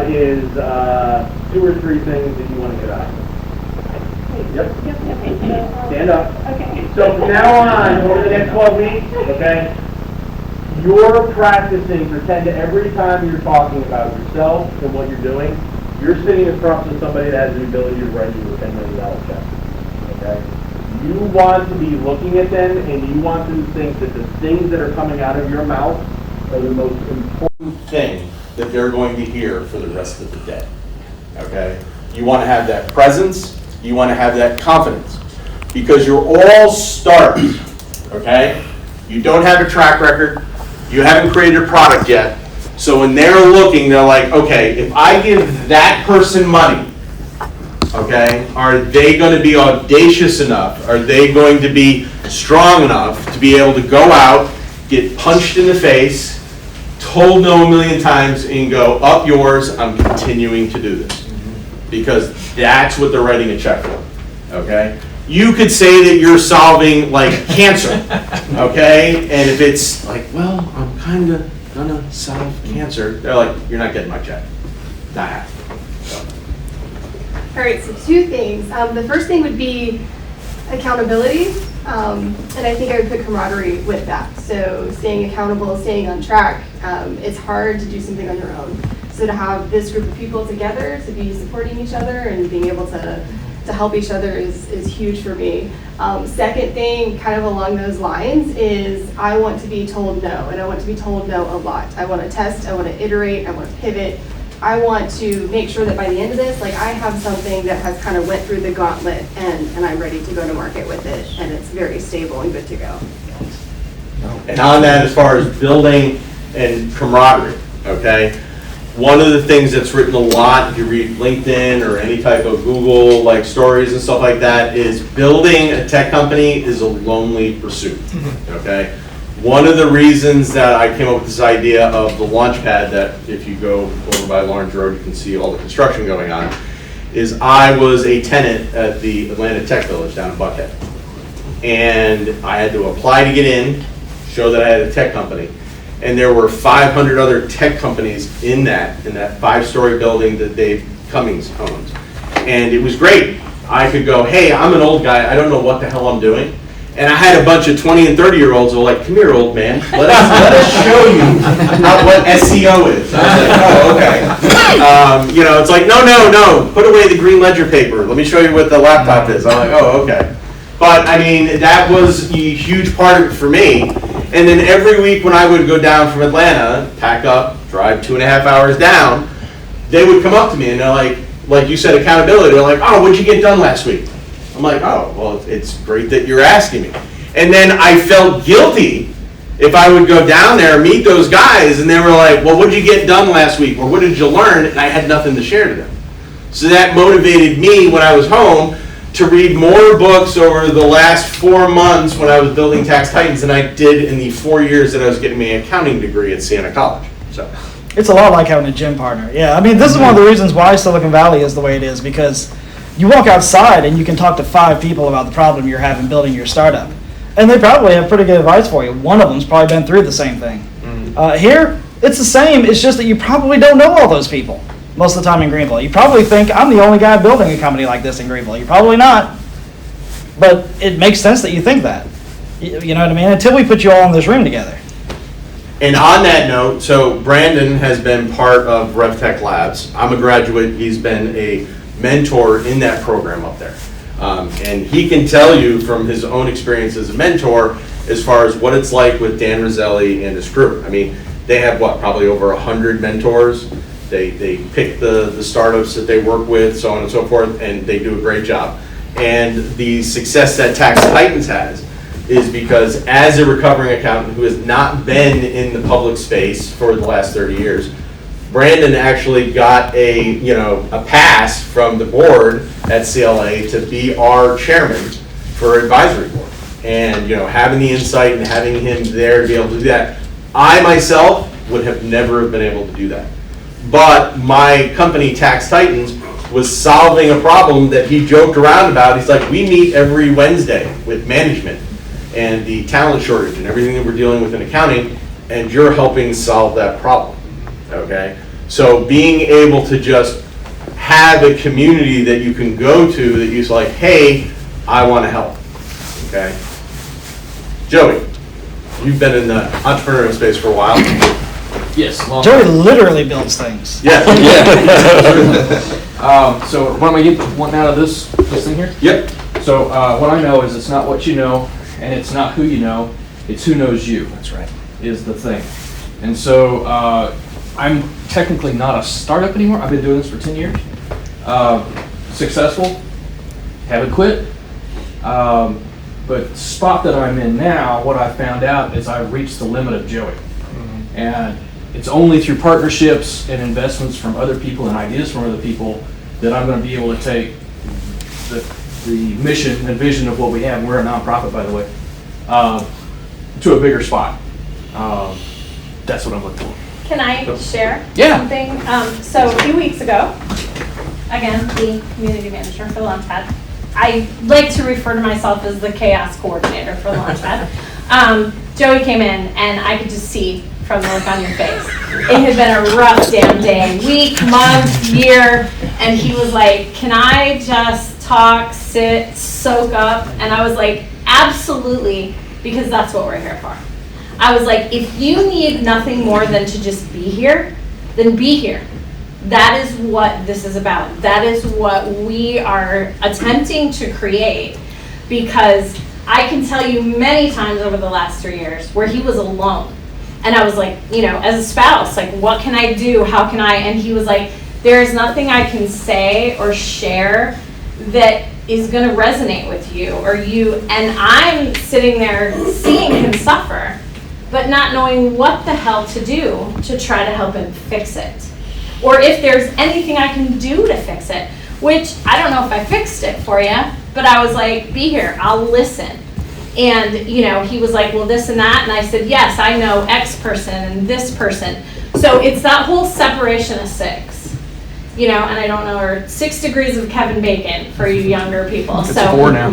about is 2 or 3 things that you want to get out of it. Yep. Stand up. Okay. So from now on, over the next 12 weeks, okay, you're practicing, pretend that every time you're talking about yourself and what you're doing, you're sitting across from somebody that has the ability to write you a $10 million check. Okay? You want to be looking at them, and you want to think that the things that are coming out of your mouth are the most important thing that they're going to hear for the rest of the day. Okay? You want to have that presence. You want to have that confidence. Because you're all starters. Okay? You don't have a track record. You haven't created a product yet. So when they're looking, they're like, okay, if I give that person money, okay, are they going to be audacious enough? Are they going to be strong enough to be able to go out, get punched in the face, told no a million times, and go, up yours, I'm continuing to do this? Because that's what they're writing a check for, okay? You could say that you're solving, like, cancer, okay? And if it's like, well, I'm kind of gonna solve cancer, they're like, you're not getting my check. Not happening. So. All right, so 2 things. The first thing would be accountability, and I think I would put camaraderie with that. So staying accountable, staying on track. It's hard to do something on your own. So to have this group of people together, to be supporting each other and being able to help each other is huge for me. Second thing, kind of along those lines, is I want to be told no, and I want to be told no a lot. I want to test, I want to iterate, I want to pivot. I want to make sure that by the end of this, like, I have something that has kind of went through the gauntlet and I'm ready to go to market with it, and it's very stable and good to go. And on that, as far as building and camaraderie, okay? One of the things that's written a lot, if you read LinkedIn or any type of Google like stories and stuff like that, is building a tech company is a lonely pursuit, okay? One of the reasons that I came up with this idea of the Launchpad, that if you go over by Lawrence Road, you can see all the construction going on, is I was a tenant at the Atlanta Tech Village down in Buckhead. And I had to apply to get in, show that I had a tech company. And there were 500 other tech companies in that 5-story building that Dave Cummings owns. And it was great. I could go, hey, I'm an old guy, I don't know what the hell I'm doing. And I had a bunch of 20 and 30-year-olds who were like, come here, old man, let us show you what SEO is. I was like, oh, okay. It's like, no, put away the green ledger paper. Let me show you what the laptop is. I'm like, oh, okay. But, I mean, that was a huge part of it for me. And then every week when I would go down from Atlanta, pack up, drive 2.5 hours down, they would come up to me and they're like you said, accountability. They're like, oh, what'd you get done last week? I'm like, oh, well, it's great that you're asking me. And then I felt guilty if I would go down there and meet those guys and they were like, well, what did you get done last week? Or what did you learn? And I had nothing to share to them. So that motivated me when I was home to read more books over the last 4 months when I was building Tax Titans than I did in the 4 years that I was getting my accounting degree at Siena College. So it's a lot like having a gym partner. Yeah, I mean, this is one of the reasons why Silicon Valley is the way it is, because you walk outside and you can talk to 5 people about the problem you're having building your startup. And they probably have pretty good advice for you. One of them's probably been through the same thing. Here, it's the same. It's just that you probably don't know all those people most of the time in Greenville. You probably think, I'm the only guy building a company like this in Greenville. You're probably not. But it makes sense that you think that. You know what I mean? Until we put you all in this room together. And on that note, so Brandon has been part of RevTech Labs. I'm a graduate. He's been a mentor in that program up there. And he can tell you from his own experience as a mentor as far as what it's like with Dan Roselli and his crew. I mean, they have probably over 100 mentors. They pick the startups that they work with, so on and so forth, and they do a great job. And the success that Tax Titans has is because as a recovering accountant who has not been in the public space for the last 30 years, Brandon actually got a pass from the board at CLA to be our chairman for advisory board. And having the insight and having him there to be able to do that, I myself would have never been able to do that. But my company, Tax Titans, was solving a problem that he joked around about. He's like, we meet every Wednesday with management and the talent shortage and everything that we're dealing with in accounting, and you're helping solve that problem, okay? So being able to just have a community that you can go to that you're like, hey, I want to help, okay? Joey, you've been in the entrepreneurial space for a while. Yes. long Joey time. literally builds things. Yeah. So what am I wanting out of this thing here? Yep. So what I know is it's not what you know, and it's not who you know, it's who knows you. That's right. Is the thing. And so I'm technically not a startup anymore. I've been doing this for 10 years. Successful, haven't quit. But the spot that I'm in now, what I found out is I've reached the limit of Joey. And it's only through partnerships and investments from other people and ideas from other people that I'm going to be able to take the mission and vision of what we have. We're a nonprofit, by the way, to a bigger spot. That's what I'm looking for. Can I share Yeah. something? So a few weeks ago, again, the community manager for Launchpad. I like to refer to myself as the chaos coordinator for Launchpad. Joey came in and I could just see from the look on your face. It had been a rough damn day, week, month, year, and he was like, can I just talk, sit, soak up? And I was like, absolutely, because that's what we're here for. I was like, if you need nothing more than to just be here, then be here. That is what this is about. That is what we are attempting to create, because I can tell you many times over the last 3 years where he was alone. And I was like, you know, as a spouse, like, what can I do? How can I? And he was like, there is nothing I can say or share that is going to resonate with you or you. And I'm sitting there seeing him suffer, but not knowing what the hell to do to try to help him fix it. Or if there's anything I can do to fix it, which I don't know if I fixed it for you, but I was like, be here, I'll listen. And, you know, he was like, well, this and that. And I said, yes, I know X person and this person. So it's that whole separation of 6, you know, and I don't know, or 6 degrees of Kevin Bacon for you younger people. It's so 4 now.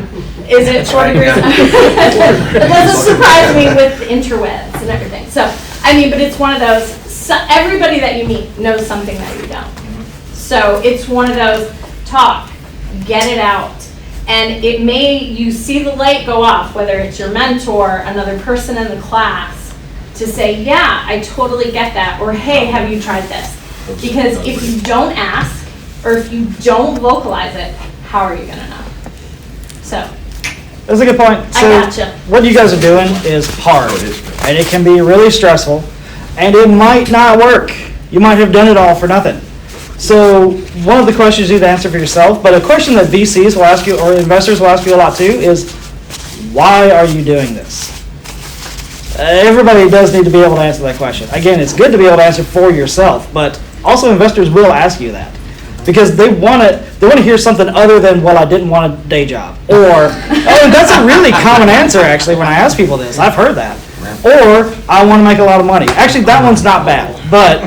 Is it 4 degrees? It doesn't surprise me with interwebs and everything. So, I mean, but it's one of those, so everybody that you meet knows something that you don't. So it's one of those, talk, get it out. And it may, you see the light go off, whether it's your mentor, another person in the class, to say, yeah, I totally get that. Or, hey, have you tried this? Because if you don't ask, or if you don't vocalize it, how are you going to know? So. That's a good point. I So gotcha. what you guys are doing is hard, and it can be really stressful, and it might not work. You might have done it all for nothing. So one of the questions you need to answer for yourself, but a question that VCs will ask you, or investors will ask you a lot too, is why are you doing this? Everybody does need to be able to answer that question. Again, it's good to be able to answer for yourself, but also investors will ask you that because they want to hear something other than, well, I didn't want a day job, or oh, that's a really common answer actually when I ask people this. I've heard that. Or I want to make a lot of money. Actually, that one's not bad, but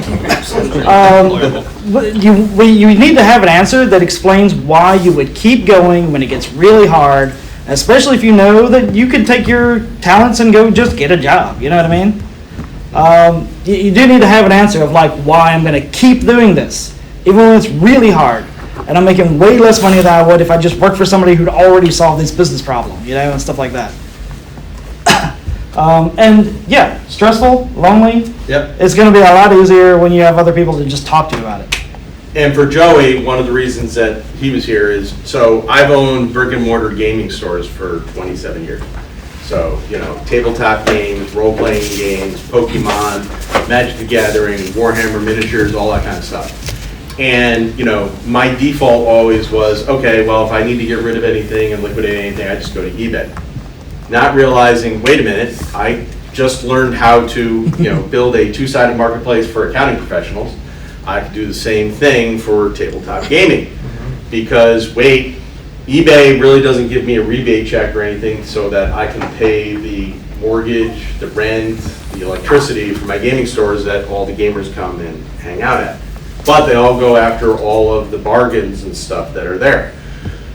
you need to have an answer that explains why you would keep going when it gets really hard, especially if you know that you could take your talents and go just get a job. You know what I mean? You do need to have an answer of like why I'm going to keep doing this, even when it's really hard, and I'm making way less money than I would if I just worked for somebody who'd already solved this business problem, you know, and stuff like that. And yeah, stressful, lonely. Yep. It's going to be a lot easier when you have other people to just talk to about it. And for Joey, one of the reasons that he was here is, so I've owned brick and mortar gaming stores for 27 years. So, you know, tabletop games, role-playing games, Pokemon, Magic the Gathering, Warhammer miniatures, all that kind of stuff. And, you know, my default always was, okay, well, if I need to get rid of anything and liquidate anything, I just go to eBay. Not realizing, wait a minute, I just learned how to, you know, build a two-sided marketplace for accounting professionals. I could do the same thing for tabletop gaming. Because, wait, eBay really doesn't give me a rebate check or anything so that I can pay the mortgage, the rent, the electricity for my gaming stores that all the gamers come and hang out at. But they all go after all of the bargains and stuff that are there.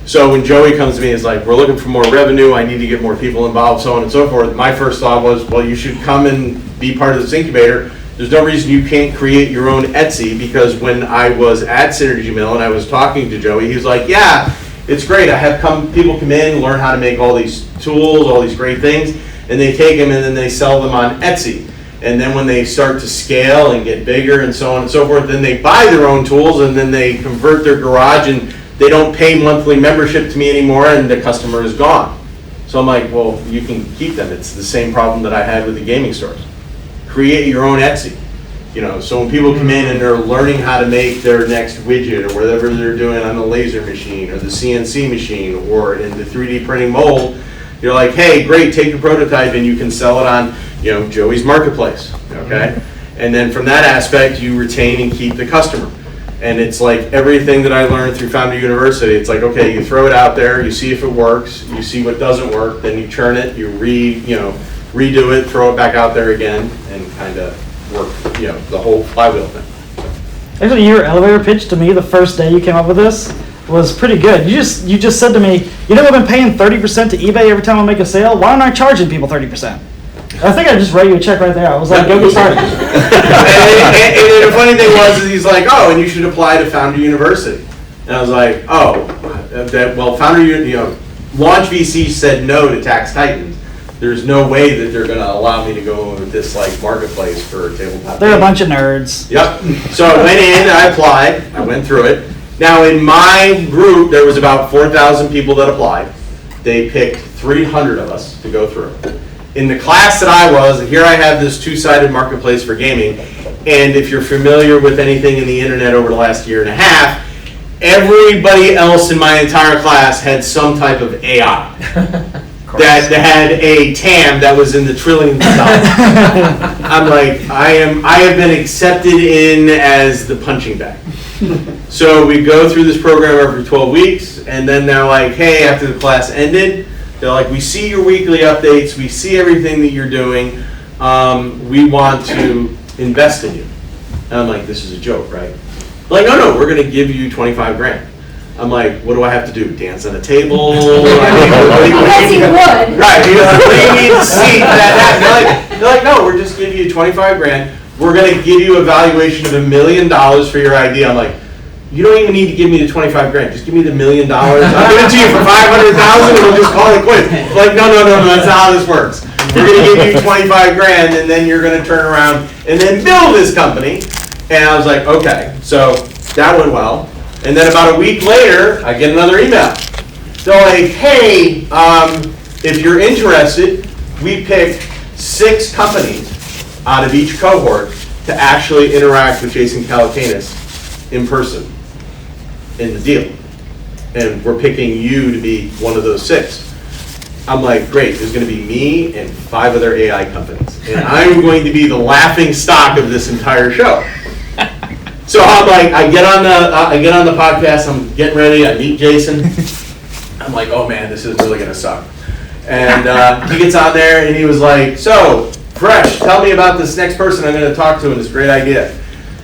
So when Joey comes to me and is like, we're looking for more revenue, I need to get more people involved, so on and so forth, my first thought was, well, you should come and be part of this incubator. There's no reason you can't create your own Etsy, because when I was at Synergy Mill and I was talking to Joey, he was like, yeah, it's great. I have people come in, learn how to make all these tools, all these great things, and they take them and then they sell them on Etsy. And then when they start to scale and get bigger and so on and so forth, then they buy their own tools and then they convert their garage and they don't pay monthly membership to me anymore and the customer is gone. So I'm like, well, you can keep them. It's the same problem that I had with the gaming stores. Create your own Etsy. So when people come in and they're learning how to make their next widget or whatever they're doing on the laser machine or the CNC machine or in the 3D printing mold, you're like, hey, great, take your prototype and you can sell it on, Joey's Marketplace, okay? And then from that aspect, you retain and keep the customer. And it's like everything that I learned through Founder University, it's like, okay, you throw it out there, you see if it works, you see what doesn't work, then you churn it, you redo it, throw it back out there again, and kind of work, the whole flywheel thing. Actually, your elevator pitch to me the first day you came up with this was pretty good. You just said to me, I've been paying 30% to eBay every time I make a sale. Why aren't I charging people 30%? I think I just wrote you a check right there. I was like, go get started. and the funny thing was, he's like, oh, and you should apply to Founder University. And I was like, oh, Founder, Launch VC said no to Tax Titans. There's no way that they're going to allow me to go with this marketplace for tabletop. They're a bunch of nerds. Yep. So I went in, I applied, I went through it. Now in my group, there was about 4,000 people that applied. They picked 300 of us to go through. In the class that I was, and here I have this two-sided marketplace for gaming, and if you're familiar with anything in the internet over the last year and a half, everybody else in my entire class had some type of AI that had a TAM that was in the trillions of dollars. I'm like, I have been accepted in as the punching bag. So we go through this program every 12 weeks, and then they're like, hey, after the class ended, they're like, we see your weekly updates, we see everything that you're doing, we want to invest in you. And I'm like, this is a joke, right? Like, no, we're going to give you 25 grand. I'm like, what do I have to do? Dance on a table? Yes, he would. Right, what do you need to see that happen? They're like, no, we're just giving you 25 grand. We're going to give you a valuation of $1 million for your idea. I'm like, you don't even need to give me the 25 grand. Just give me the $1 million. I'll give it to you for 500,000 and we'll just call it quits. Like, no, that's not how this works. We're going to give you 25 grand and then you're going to turn around and then build this company. And I was like, okay. So that went well. And then about a week later, I get another email. They're like, hey, if you're interested, we picked 6 companies out of each cohort to actually interact with Jason Calacanis in person in the deal. And we're picking you to be one of those 6. I'm like, great, there's going to be me and 5 other AI companies. And I'm going to be the laughing stock of this entire show. So I'm like, I get on the podcast, I'm getting ready, I meet Jason. I'm like, oh man, this is really going to suck. And he gets on there and he was like, so, Fresh, tell me about this next person I'm going to talk to and this great idea.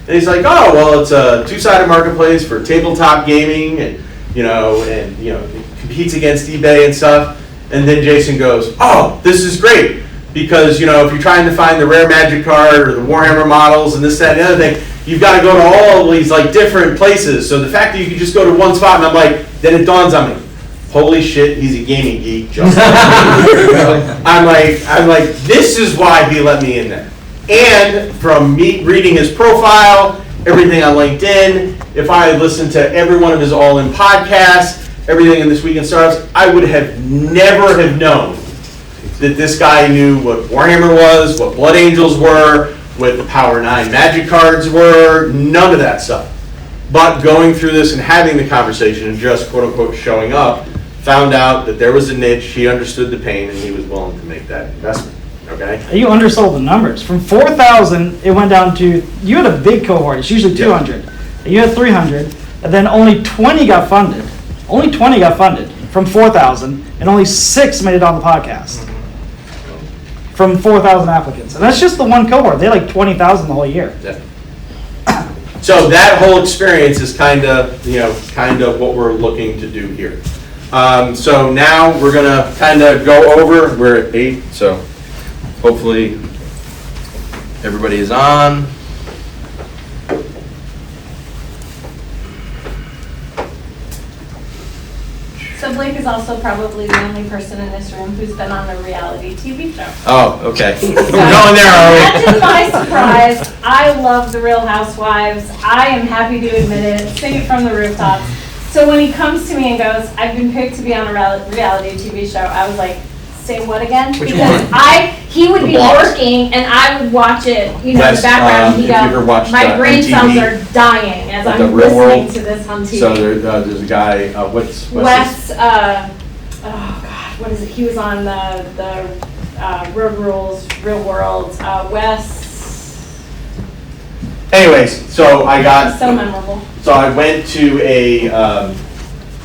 And he's like, oh, well, it's a two-sided marketplace for tabletop gaming and it competes against eBay and stuff. And then Jason goes, oh, this is great. Because, if you're trying to find the rare magic card or the Warhammer models and this, that, and the other thing, you've got to go to all these different places. So the fact that you can just go to one spot, and I'm like, then it dawns on me, holy shit, he's a gaming geek. Just I'm like, this is why he let me in there. And from me reading his profile, everything on LinkedIn, if I had listened to every one of his all-in podcasts, everything in This Week in Startups, I would have never have known that this guy knew what Warhammer was, what Blood Angels were, what the Power 9 magic cards were, none of that stuff. But going through this and having the conversation and just quote-unquote showing up, found out that there was a niche, he understood the pain, and he was willing to make that investment. Okay? You undersold the numbers. From 4,000, it went down to, you had a big cohort, it's usually 200. You had 300, and then only 20 got funded. Only 20 got funded from 4,000, and only 6 made it on the podcast. From 4,000 applicants. And that's just the one cohort. They had 20,000 the whole year. Yeah. So that whole experience is kind of what we're looking to do here. So now we're going to kind of go over, we're at 8, so hopefully Everybody is on. So Blake is also probably the only person in this room who's been on a reality TV show. Oh, okay. So, We're going there, are we? imagine my surprise. I love The Real Housewives. I am happy to admit it. Sing it from the rooftops. So when he comes to me and goes, "I've been picked to be on a reality TV show," I was like, "Say what again?" Which Because one? he would The be Blocks. working and I would watch it, in the Wes, background. He'd if you ever go, watched, "My brain MTV, cells are dying as The I'm Real listening World. to this on TV." So there's a guy, what's his- Wes, oh God, what is it? He was on the Road Rules, Real World. Wes, Anyways, so I got, so memorable. so I went to a,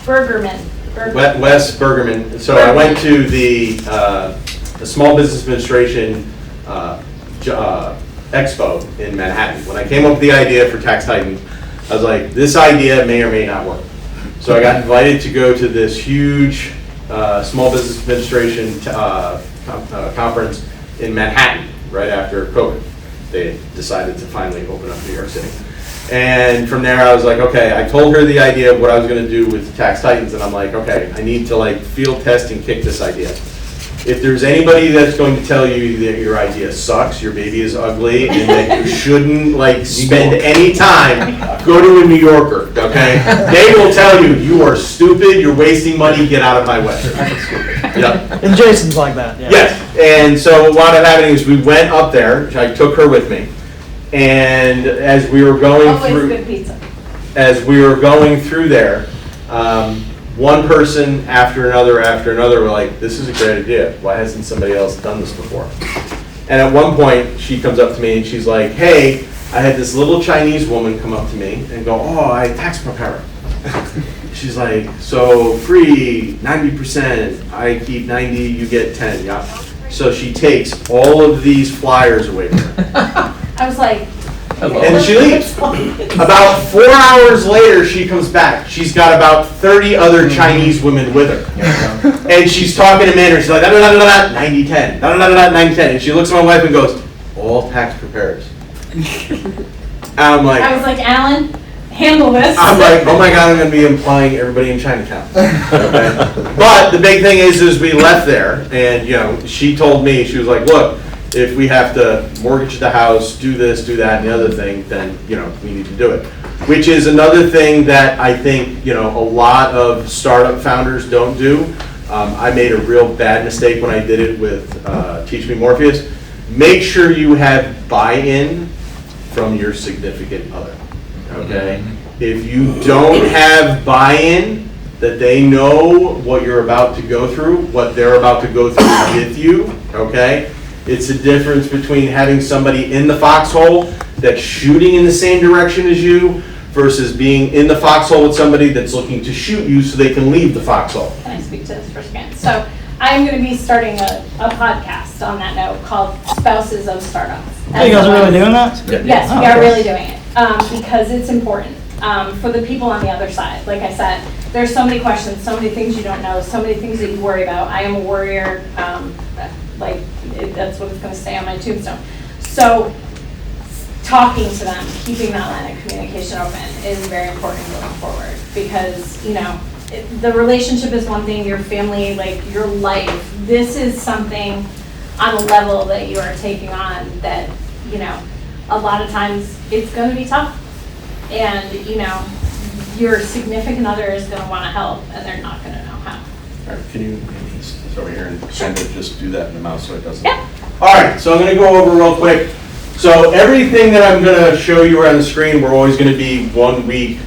Bergerman. Wes Bergerman, so I went to the Small Business Administration Expo in Manhattan. When I came up with the idea for Tax Titans, I was like, this idea may or may not work. So I got invited to go to this huge Small Business Administration conference in Manhattan right after COVID. They decided to finally open up New York City. And from there, I was like, okay, I told her the idea of what I was going to do with the Tax Titans, and I'm like, okay, I need to like field test and kick this idea. If there's anybody that's going to tell you that your idea sucks, your baby is ugly, and that you shouldn't like spend any time, go to a New Yorker, okay? They will tell you, you are stupid, you're wasting money, get out of my way. Yep. And Jason's like that, yeah. Yes, and so what wound up happening is we went up there, I took her with me, and as we were going Always through, good pizza. as we were going through there, one person after another were like, this is a great idea. Why hasn't somebody else done this before? And at one point, she comes up to me and she's like, hey, I had this little Chinese woman come up to me and go, oh, I tax prepare. She's like, so free, 90%, I keep 90, you get 10, yeah. So she takes all of these flyers away from her. I was like, And she leaves. About 4 hours later, she comes back. She's got about 30 other Chinese women with her. And she's talking to Mandarin. She's like, 90-10, 90-10. And she looks at my wife and goes, all tax preparers. And I'm like, I was like, Alan, handle this. oh my God, I'm going to be implying everybody in Chinatown. Okay? But the big thing is we left there, and she told me, she was like, look, if we have to mortgage the house, do this, do that, and the other thing, then, we need to do it. Which is another thing that I think, a lot of startup founders don't do. I made a real bad mistake when I did it with Teach Me Morpheus. Make sure you have buy-in from your significant other, okay? If you don't have buy-in, that they know what you're about to go through, what they're about to go through with you, okay? It's the difference between having somebody in the foxhole that's shooting in the same direction as you versus being in the foxhole with somebody that's looking to shoot you so they can leave the foxhole. Can I speak to this for a second? So I'm going to be starting a podcast on that note called Spouses of Startups. Hey, you guys are really doing that? Yes, we Oh, are okay. really doing it because it's important for the people on the other side. Like I said, there's so many questions, so many things you don't know, so many things that you worry about. I am a worrier, that's what it's going to say on my tombstone. So talking to them, keeping that line of communication open is very important going forward because, the relationship is one thing, your family, like your life, this is something on a level that you are taking on that, a lot of times it's going to be tough. And, your significant other is going to want to help and they're not going to know how. Can you maybe sit over here and kind of just do that in the mouse so it doesn't? Yeah. All right, so I'm going to go over real quick. So everything that I'm going to show you on the screen, we're always going to be 1 week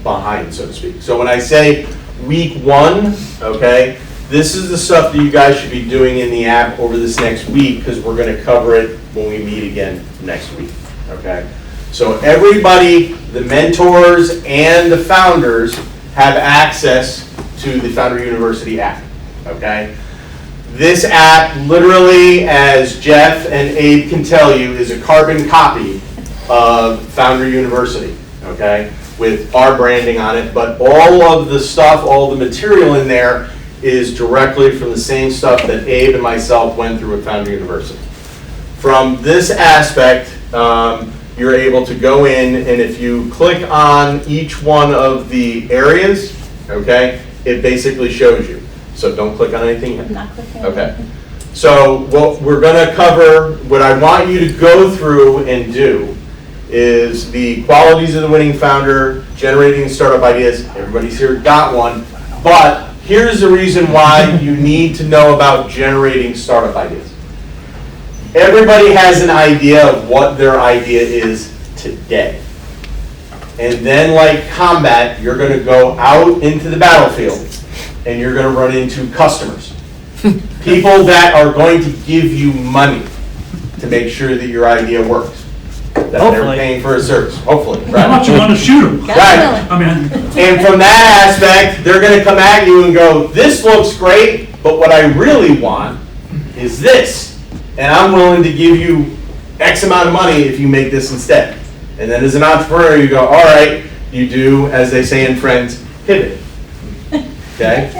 behind, so to speak. So when I say week 1, okay, this is the stuff that you guys should be doing in the app over this next week because we're going to cover it when we meet again next week, okay? So everybody, the mentors and the founders have access to the Founder University app, okay? This app, literally, as Jeff and Abe can tell you, is a carbon copy of Founder University, okay? With our branding on it, but all of the stuff, all the material in there is directly from the same stuff that Abe and myself went through at Founder University. from this aspect, you're able to go in, and if you click on each one of the areas, okay, it basically shows you. So don't click on anything yet. I'm not clicking. Okay. So what we're going to cover, what I want you to go through and do is the qualities of the winning founder, generating startup ideas. Everybody's here got one, but here's the reason why you need to know about generating startup ideas. Everybody has an idea of what their idea is today. And then like combat, you're going to go out into the battlefield and you're going to run into customers. People that are going to give you money to make sure that your idea works. That they're Hopefully. paying for a service, hopefully, How right? much you want to shoot them? Right. I mean, And from that aspect, they're going to come at you and go, this looks great, but what I really want is this. And I'm willing to give you X amount of money if you make this instead. And then as an entrepreneur, you go, all right, you do, as they say in Friends, pivot. Okay?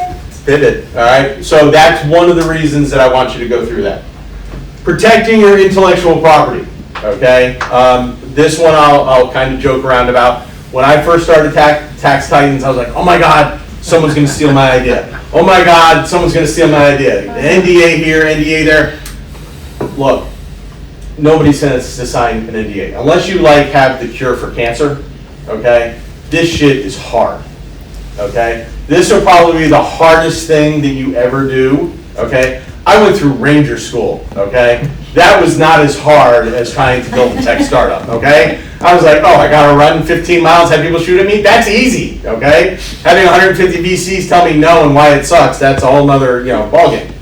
Pivot, all right? So that's one of the reasons that I want you to go through that. Protecting your intellectual property, okay? This one I'll kind of joke around about. When I first started Tax Titans, I was like, oh my God, someone's going to steal my idea. Oh my God, someone's going to steal my idea. The NDA here, NDA there. Look, nobody says to sign an NDA. Unless you like have the cure for cancer, okay? This shit is hard, okay? This will probably be the hardest thing that you ever do, okay? I went through Ranger School, okay? That was not as hard as trying to build a tech startup, okay? I was like, oh, I gotta run 15 miles, have people shoot at me? That's easy, okay? Having 150 VCs tell me no and why it sucks, that's a whole nother, ballgame.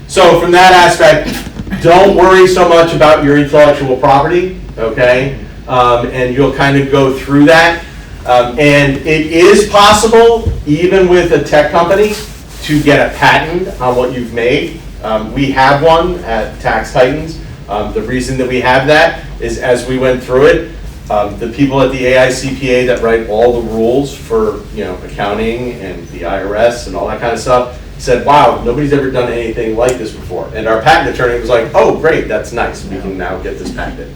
So from that aspect, don't worry so much about your intellectual property, okay? And you'll kind of go through that. And it is possible, even with a tech company, to get a patent on what you've made. We have one at Tax Titans. The reason that we have that is as we went through it, the people at the AICPA that write all the rules for accounting and the IRS and all that kind of stuff said, wow, nobody's ever done anything like this before. And our patent attorney was like, oh, great, that's nice. We can now get this patented.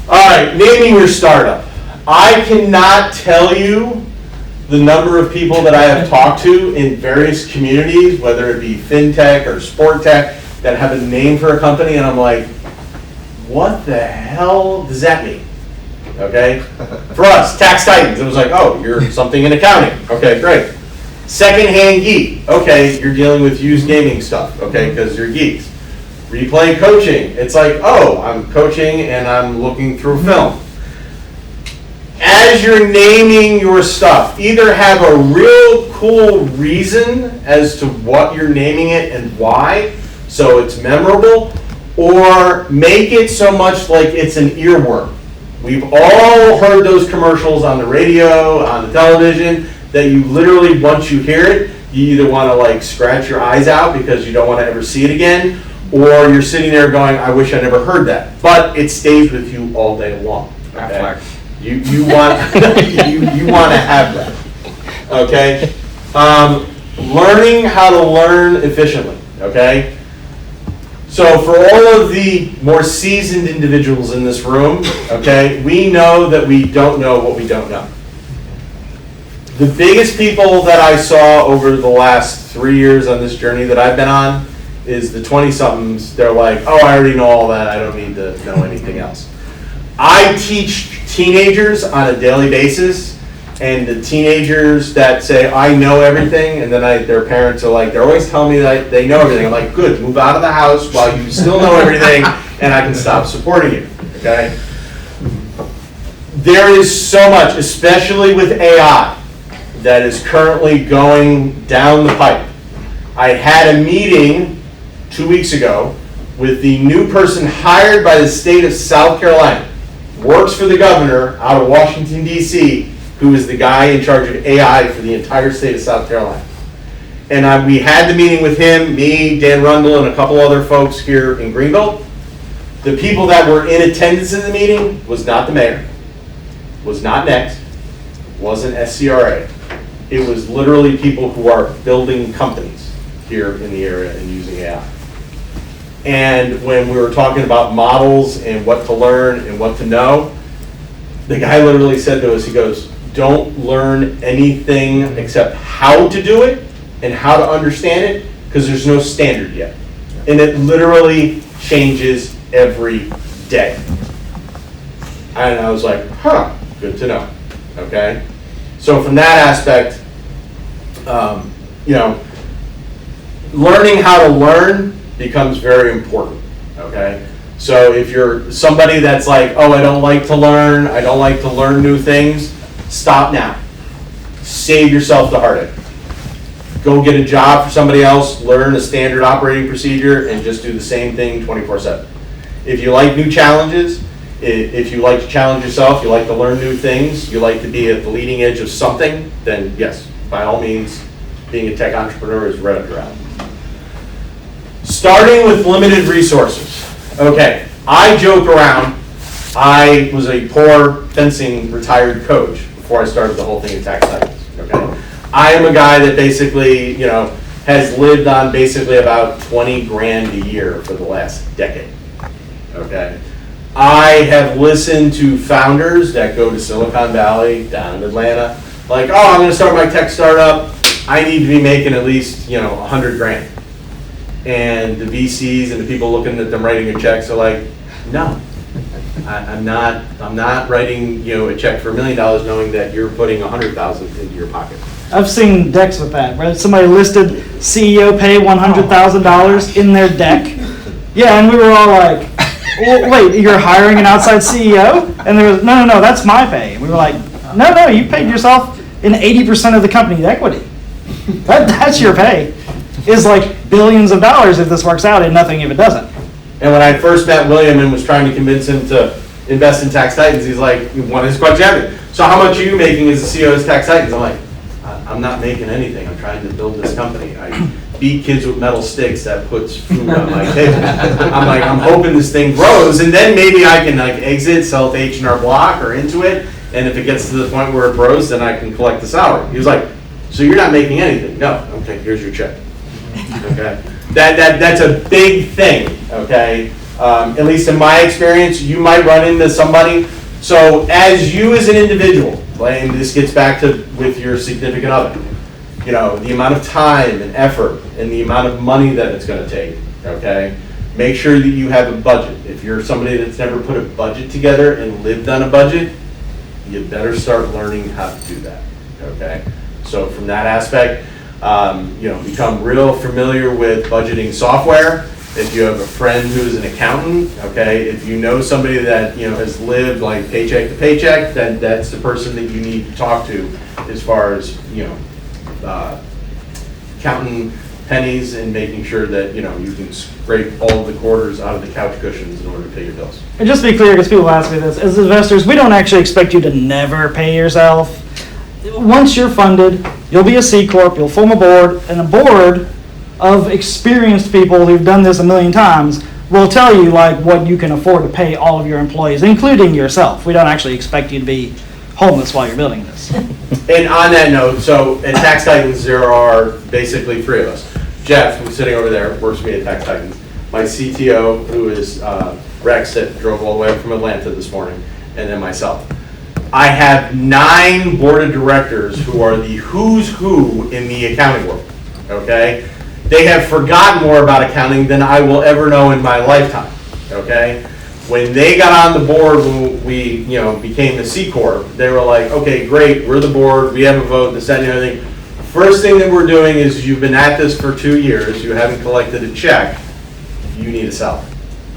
All right, naming your startup. I cannot tell you the number of people that I have talked to in various communities, whether it be fintech or sport tech, that have a name for a company, and I'm like, what the hell does that mean? Okay? For us, Tax Titans, it was like, oh, you're something in accounting. Okay, great. Secondhand geek. Okay, you're dealing with used gaming stuff, okay, because you're geeks. Replay coaching. It's like, oh, I'm coaching and I'm looking through film. As you're naming your stuff, either have a real cool reason as to what you're naming it and why, so it's memorable, or make it so much like it's an earworm. We've all heard those commercials on the radio, on the television, that you literally, once you hear it, you either want to like scratch your eyes out because you don't want to ever see it again, or you're sitting there going, I wish I never heard that. But it stays with you all day long. Okay? You want you want to have that. Okay? Learning how to learn efficiently. Okay? So for all of the more seasoned individuals in this room, okay, we know that we don't know what we don't know. The biggest people that I saw over the last 3 years on this journey that I've been on is the 20-somethings. They're like, oh, I already know all that. I don't need to know anything else. I teach teenagers on a daily basis, and the teenagers that say, I know everything, and then their parents are like, they're always telling me that they know everything. I'm like, good, move out of the house while you still know everything, and I can stop supporting you, okay? There is so much, especially with AI, that is currently going down the pipe. I had a meeting 2 weeks ago with the new person hired by the state of South Carolina, works for the governor out of Washington, D.C., who is the guy in charge of AI for the entire state of South Carolina. And we had the meeting with him, me, Dan Rundle, and a couple other folks here in Greenville. The people that were in attendance in the meeting was not the mayor, was not Next, wasn't SCRA. It was literally people who are building companies here in the area and using AI. And when we were talking about models and what to learn and what to know, the guy literally said to us, he goes, don't learn anything except how to do it and how to understand it, because there's no standard yet. And it literally changes every day. And I was like, huh, good to know, okay? So from that aspect, learning how to learn becomes very important, okay? So if you're somebody that's like, oh, I don't like to learn new things, stop now. Save yourself the heartache. Go get a job for somebody else, learn a standard operating procedure, and just do the same thing 24/7. If you like new challenges, if you like to challenge yourself, you like to learn new things, you like to be at the leading edge of something, then yes, by all means, being a tech entrepreneur is right up your alley. Starting with limited resources. Okay, I joke around. I was a poor fencing retired coach before I started the whole thing at Tax Titans. Okay, I am a guy that basically, has lived on basically about 20 grand a year for the last decade. Okay, I have listened to founders that go to Silicon Valley, down in Atlanta, like, oh, I'm going to start my tech startup. I need to be making at least, 100 grand. And the VCs and the people looking at them writing a check are like, no, I'm not writing, a check for $1 million knowing that you're putting 100,000 into your pocket. I've seen decks with that, right? Somebody listed CEO pay $100,000 in their deck. Yeah, and we were all like, well, wait, you're hiring an outside CEO? And there was, no, that's my pay. And we were like, no, you paid yourself in 80% of the company's equity. That's your pay. Is like billions of dollars if this works out and nothing if it doesn't. And when I first met William and was trying to convince him to invest in Tax Titans, he's like, one of his questions, so how much are you making as the CEO of Tax Titans? I'm like, I'm not making anything. I'm trying to build this company. I beat kids with metal sticks that puts food on my table. I'm like, I'm hoping this thing grows, and then maybe I can exit, sell to H&R Block or Intuit, and if it gets to the point where it grows, then I can collect the salary. He was like, so you're not making anything? No. Okay, here's your check. Okay, that's a big thing. Okay, at least in my experience, you might run into somebody. So as you as an individual, and this gets back to with your significant other, the amount of time and effort and the amount of money that it's going to take. Okay, make sure that you have a budget. If you're somebody that's never put a budget together and lived on a budget, you better start learning how to do that. Okay, so from that aspect. Become real familiar with budgeting software. If you have a friend who's an accountant, okay, if you know somebody that has lived like paycheck to paycheck, then that's the person that you need to talk to as far as counting pennies and making sure that you can scrape all of the quarters out of the couch cushions in order to pay your bills. And just to be clear, because people ask me this, as investors, we don't actually expect you to never pay yourself. Once you're funded, you'll be a C Corp, you'll form a board, and a board of experienced people who've done this a million times will tell you what you can afford to pay all of your employees, including yourself. We don't actually expect you to be homeless while you're building this. And on that note, so at Tax Titans, there are basically three of us. Jeff, who's sitting over there, works for me at Tax Titans. My CTO, who is Rex, that drove all the way up from Atlanta this morning, and then myself. I have 9 board of directors who are the who's who in the accounting world, okay? They have forgotten more about accounting than I will ever know in my lifetime, okay? When they got on the board, when we became the C Corp, they were like, okay, great, we're the board, we have a vote, this, that, and everything. First thing that we're doing is you've been at this for 2 years, you haven't collected a check, you need a salary.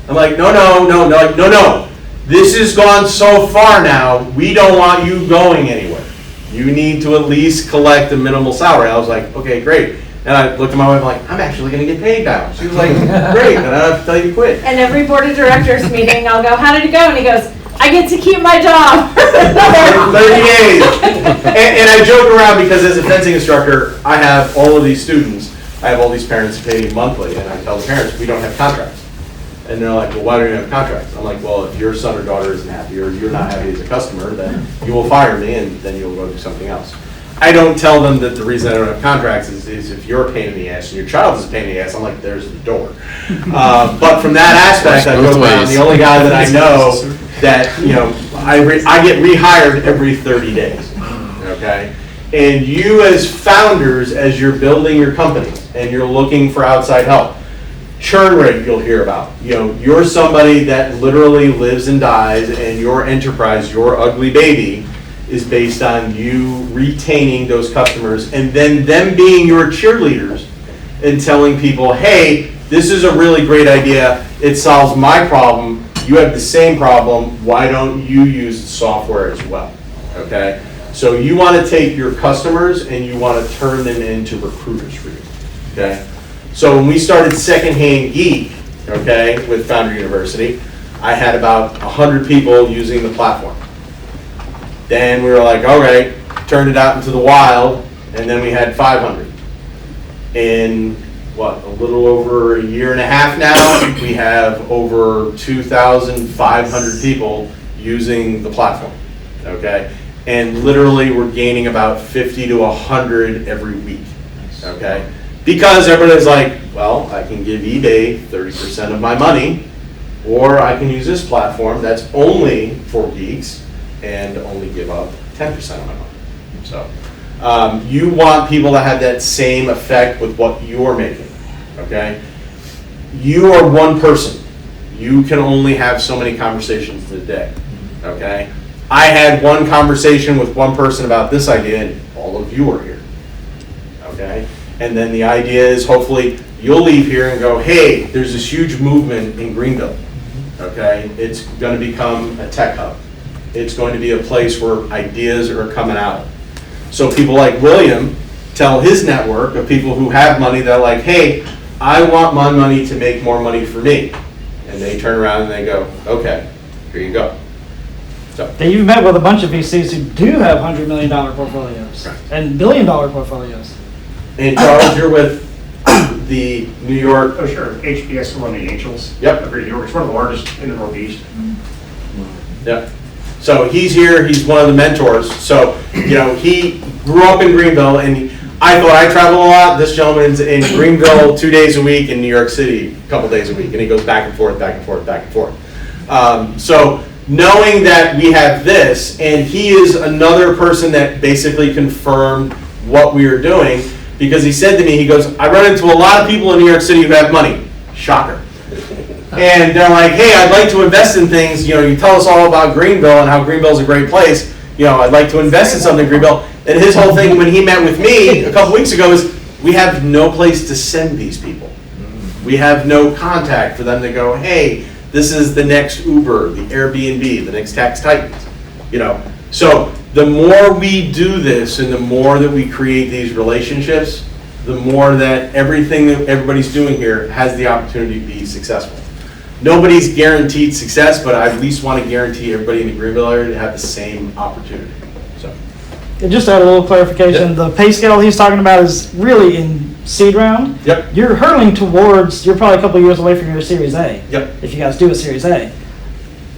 I'm like, no. This has gone so far now, we don't want you going anywhere. You need to at least collect a minimal salary. I was like, okay, great. And I looked at my wife like, I'm actually going to get paid now. She was like, great, and I don't have to tell you to quit. And every board of directors meeting, I'll go, how did it go? And he goes, I get to keep my job. 30 days. And I joke around because as a fencing instructor, I have all of these students. I have all these parents who pay me monthly, and I tell the parents, we don't have contracts. And they're like, well, why don't you have contracts? I'm like, well, if your son or daughter isn't happy or you're not happy as a customer, then you will fire me and then you'll go do something else. I don't tell them that the reason I don't have contracts is if you're a pain in the ass and your child is a pain in the ass, I'm like, there's the door. But from that aspect, I go around, the only guy that I know that, you know, I get rehired every 30 days, okay? And you as founders, as you're building your companies and you're looking for outside help, churn rate you'll hear about. You know, you're somebody that literally lives and dies, and your enterprise, your ugly baby, is based on you retaining those customers and then them being your cheerleaders and telling people, hey, this is a really great idea. It solves my problem. You have the same problem. Why don't you use the software as well? Okay? So you want to take your customers and you want to turn them into recruiters for you. Okay? So when we started Secondhand Geek, okay, with Founder University, I had about 100 people using the platform. Then we were like, all right, turned it out into the wild, and then we had 500. In what, a little over a year and a half now, we have over 2,500 people using the platform, okay? And literally we're gaining about 50 to 100 every week, okay? Because everybody's like, well, I can give eBay 30% of my money, or I can use this platform that's only for geeks and only give up 10% of my money. So you want people to have that same effect with what you're making, okay? You are one person. You can only have so many conversations a day, okay? I had one conversation with one person about this idea, and all of you are here, okay? And then the idea is hopefully you'll leave here and go, hey, there's this huge movement in Greenville, okay? It's going to become a tech hub. It's going to be a place where ideas are coming out. So people like William tell his network of people who have money, they're like, hey, I want my money to make more money for me. And they turn around and they go, okay, here you go. So You've met with a bunch of VCs who do have $100 million portfolios and $1 billion portfolios. And Charles, you're with the New York. Oh, sure. HBS, one of the Angels. Yep. Of New York. It's one of the largest in the Northeast. Yep. So he's here, he's one of the mentors. So, you know, he grew up in Greenville, and I thought I travel a lot. This gentleman's in Greenville 2 days a week, in New York City a couple days a week, and he goes back and forth, back and forth, back and forth. So knowing that we have this, and he is another person that basically confirmed what we were doing, because he said to me, he goes, I run into a lot of people in New York City who have money. Shocker. And they're like, hey, I'd like to invest in things. You know, you tell us all about Greenville and how Greenville's a great place. You know, I'd like to invest in something in Greenville. And his whole thing when he met with me a couple weeks ago is, we have no place to send these people. We have no contact for them to go, hey, this is the next Uber, the Airbnb, the next Tax Titans. You know, so the more we do this and the more that we create these relationships, the more that everything that everybody's doing here has the opportunity to be successful. Nobody's guaranteed success, but I at least want to guarantee everybody in the Greenville area to have the same opportunity. So, And just to add a little clarification, Yep. the pay scale he's talking about is really in seed round. Yep. You're hurtling towards, you're probably a couple years away from your Series A. Yep. If you guys do a Series A.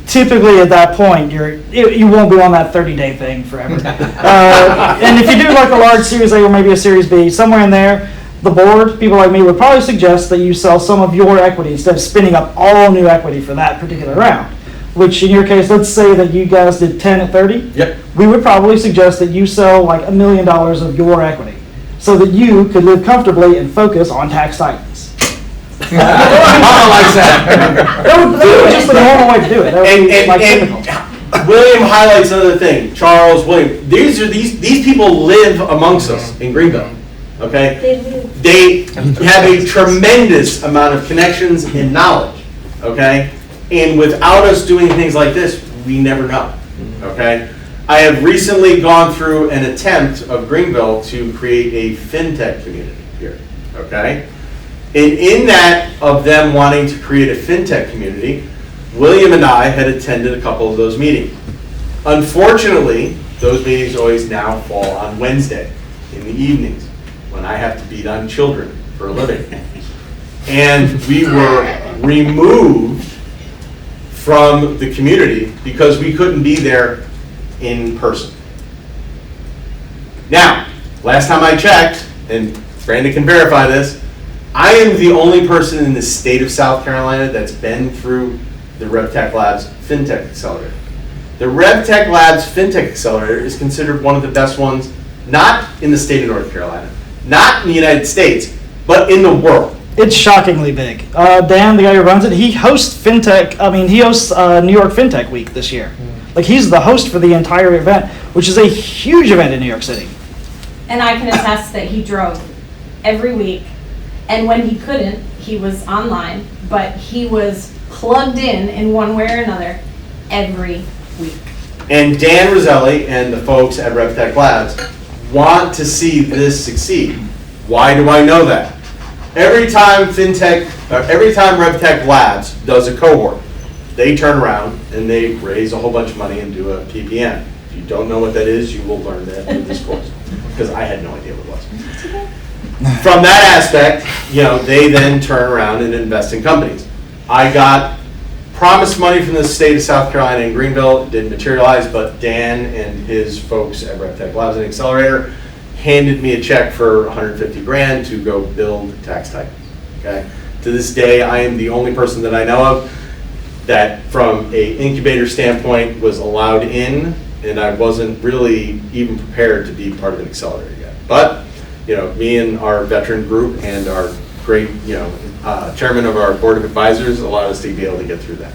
Typically at that point, you won't be on that 30-day thing forever. And if you do like a large Series A or maybe a Series B, somewhere in there, the board, people like me, would probably suggest that you sell some of your equity instead of spinning up all new equity for that particular round. Which in your case, let's say that you guys did 10 at 30. Yep. We would probably suggest that you sell like $1 million of your equity so that you could live comfortably and focus on Tax Titans. Mama likes that. That would be just the normal way to do it. That would be like typical. William highlights another thing. Charles, William, these people live amongst us in Greenville. Okay? They have a tremendous amount of connections and knowledge. Okay? And without us doing things like this, we never know. Okay? I have recently gone through an attempt of Greenville to create a fintech community here. Okay? And in that of them wanting to create a fintech community, William and I had attended a couple of those meetings. Unfortunately, those meetings always now fall on Wednesday in the evenings when I have to beat on children for a living. And we were removed from the community because we couldn't be there in person. Now, last time I checked, and Brandon can verify this, I am the only person in the state of South Carolina that's been through the RevTech Labs FinTech Accelerator. The RevTech Labs FinTech Accelerator is considered one of the best ones, not in the state of North Carolina, not in the United States, but in the world. It's shockingly big. Dan, the guy who runs it, he hosts New York FinTech Week this year. Like, he's the host for the entire event, which is a huge event in New York City. And I can attest that he drove every week, and when he couldn't, he was online, but he was plugged in one way or another every week. And Dan Roselli and the folks at RevTech Labs want to see this succeed. Why do I know that? Every time RevTech Labs does a cohort, they turn around and they raise a whole bunch of money and do a PPM. If you don't know what that is, you will learn that in this course, because I had no idea what it was. From that aspect, they then turn around and invest in companies. I got promised money from the state of South Carolina in Greenville. It didn't materialize, but Dan and his folks at RevTech Labs and Accelerator handed me a check for $150,000 to go build tax titans. Okay. To this day, I am the only person that I know of that, from a incubator standpoint, was allowed in, and I wasn't really even prepared to be part of an accelerator yet. But me and our veteran group and our great, chairman of our board of advisors allowed us to be able to get through that.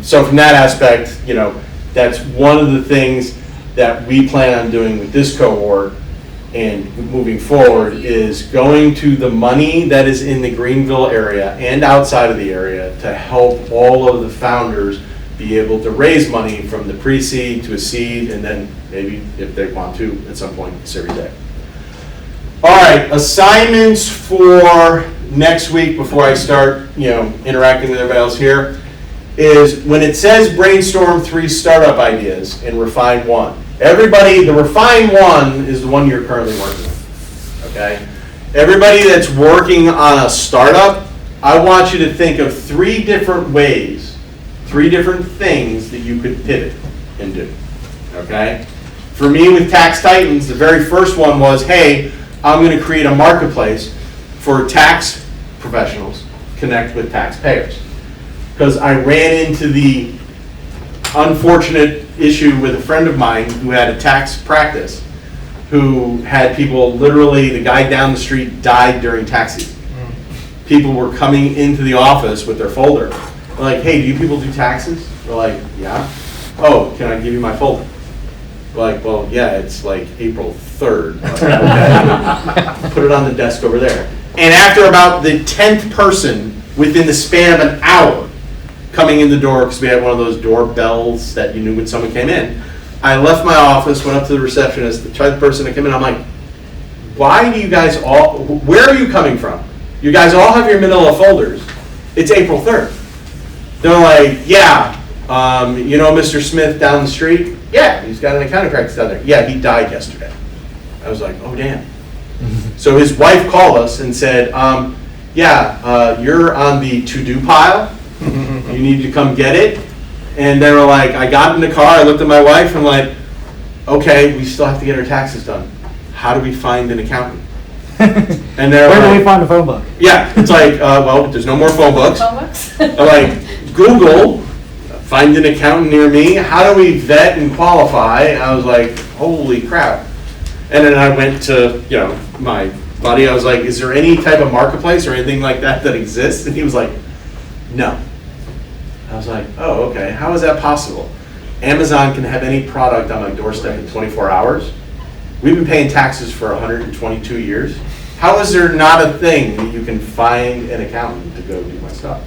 So from that aspect, that's one of the things that we plan on doing with this cohort and moving forward, is going to the money that is in the Greenville area and outside of the area to help all of the founders be able to raise money from the pre-seed to a seed, and then maybe, if they want to, at some point, Series A. All right, assignments for next week before I start, interacting with everybody else here, is when it says brainstorm 3 startup ideas and refine 1. Everybody, the refine 1 is the one you're currently working with, okay? Everybody that's working on a startup, I want you to think of 3 different ways, 3 different things that you could pivot and do, okay? For me with Tax Titans, the very first one was, hey, I'm going to create a marketplace for tax professionals connect with taxpayers. Because I ran into the unfortunate issue with a friend of mine who had a tax practice, who had people, literally, the guy down the street died during tax season. People were coming into the office with their folder. They're like, hey, do you people do taxes? We're like, yeah. Oh, can I give you my folder? We're like, well, yeah, it's like April 3rd. Like, okay. Put it on the desk over there. And after about the 10th person within the span of an hour coming in the door, because we had one of those doorbells that you knew when someone came in, I left my office, went up to the receptionist, tried the person to come in. I'm like, why do you guys all, where are you coming from? You guys all have your manila folders. It's April 3rd. They're like, yeah, Mr. Smith down the street? Yeah, he's got an accounting practice down there. Yeah, he died yesterday. I was like, oh, damn. So his wife called us and said, you're on the to-do pile. You need to come get it. And they were like, I got in the car, I looked at my wife, and I'm like, okay, we still have to get our taxes done. How do we find an accountant? And they're Where like, do we find a phone book? Yeah, it's like, there's no more phone books. Phone books? I'm like, Google, find an accountant near me. How do we vet and qualify? I was like, holy crap. And then I went to, my buddy, I was like, is there any type of marketplace or anything like that exists? And he was like, no. I was like, oh, okay, how is that possible? Amazon can have any product on my doorstep in 24 hours. We've been paying taxes for 122 years. How is there not a thing that you can find an accountant to go do my stuff?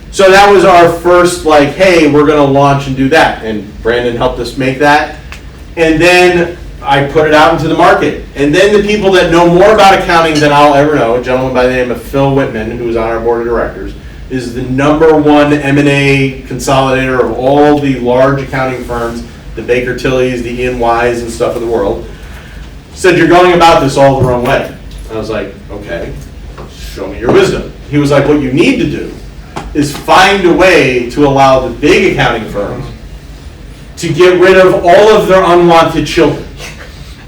So that was our first, hey, we're going to launch and do that. And Brandon helped us make that. And then I put it out into the market. And then the people that know more about accounting than I'll ever know, a gentleman by the name of Phil Whitman, who is on our board of directors, is the #1 M&A consolidator of all the large accounting firms, the Baker Tillys, the E&Ys and stuff of the world, said, you're going about this all the wrong way. I was like, okay, show me your wisdom. He was like, what you need to do is find a way to allow the big accounting firms to get rid of all of their unwanted children.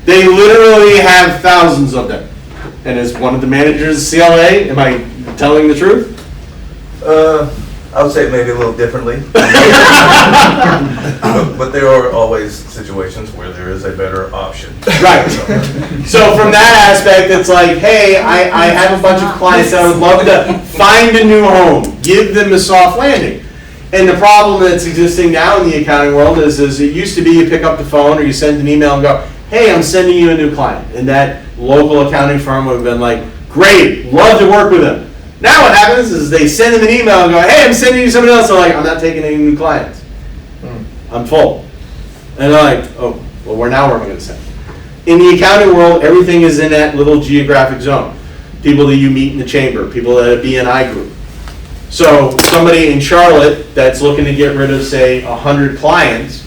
They literally have thousands of them. And as one of the managers of CLA, am I telling the truth? I would say maybe a little differently. But there are always situations where there is a better option. Right. So from that aspect, it's like, hey, I have a bunch of clients that I would love to find a new home, give them a soft landing. And the problem that's existing now in the accounting world is it used to be you pick up the phone or you send an email and go, hey, I'm sending you a new client. And that local accounting firm would have been like, great, love to work with them. Now what happens is they send them an email and go, hey, I'm sending you somebody else. They're like, I'm not taking any new clients. I'm full. And they're like, oh, well, we're now working at the same. In the accounting world, everything is in that little geographic zone. People that you meet in the chamber, people that a BNI group. So somebody in Charlotte that's looking to get rid of, say, 100 clients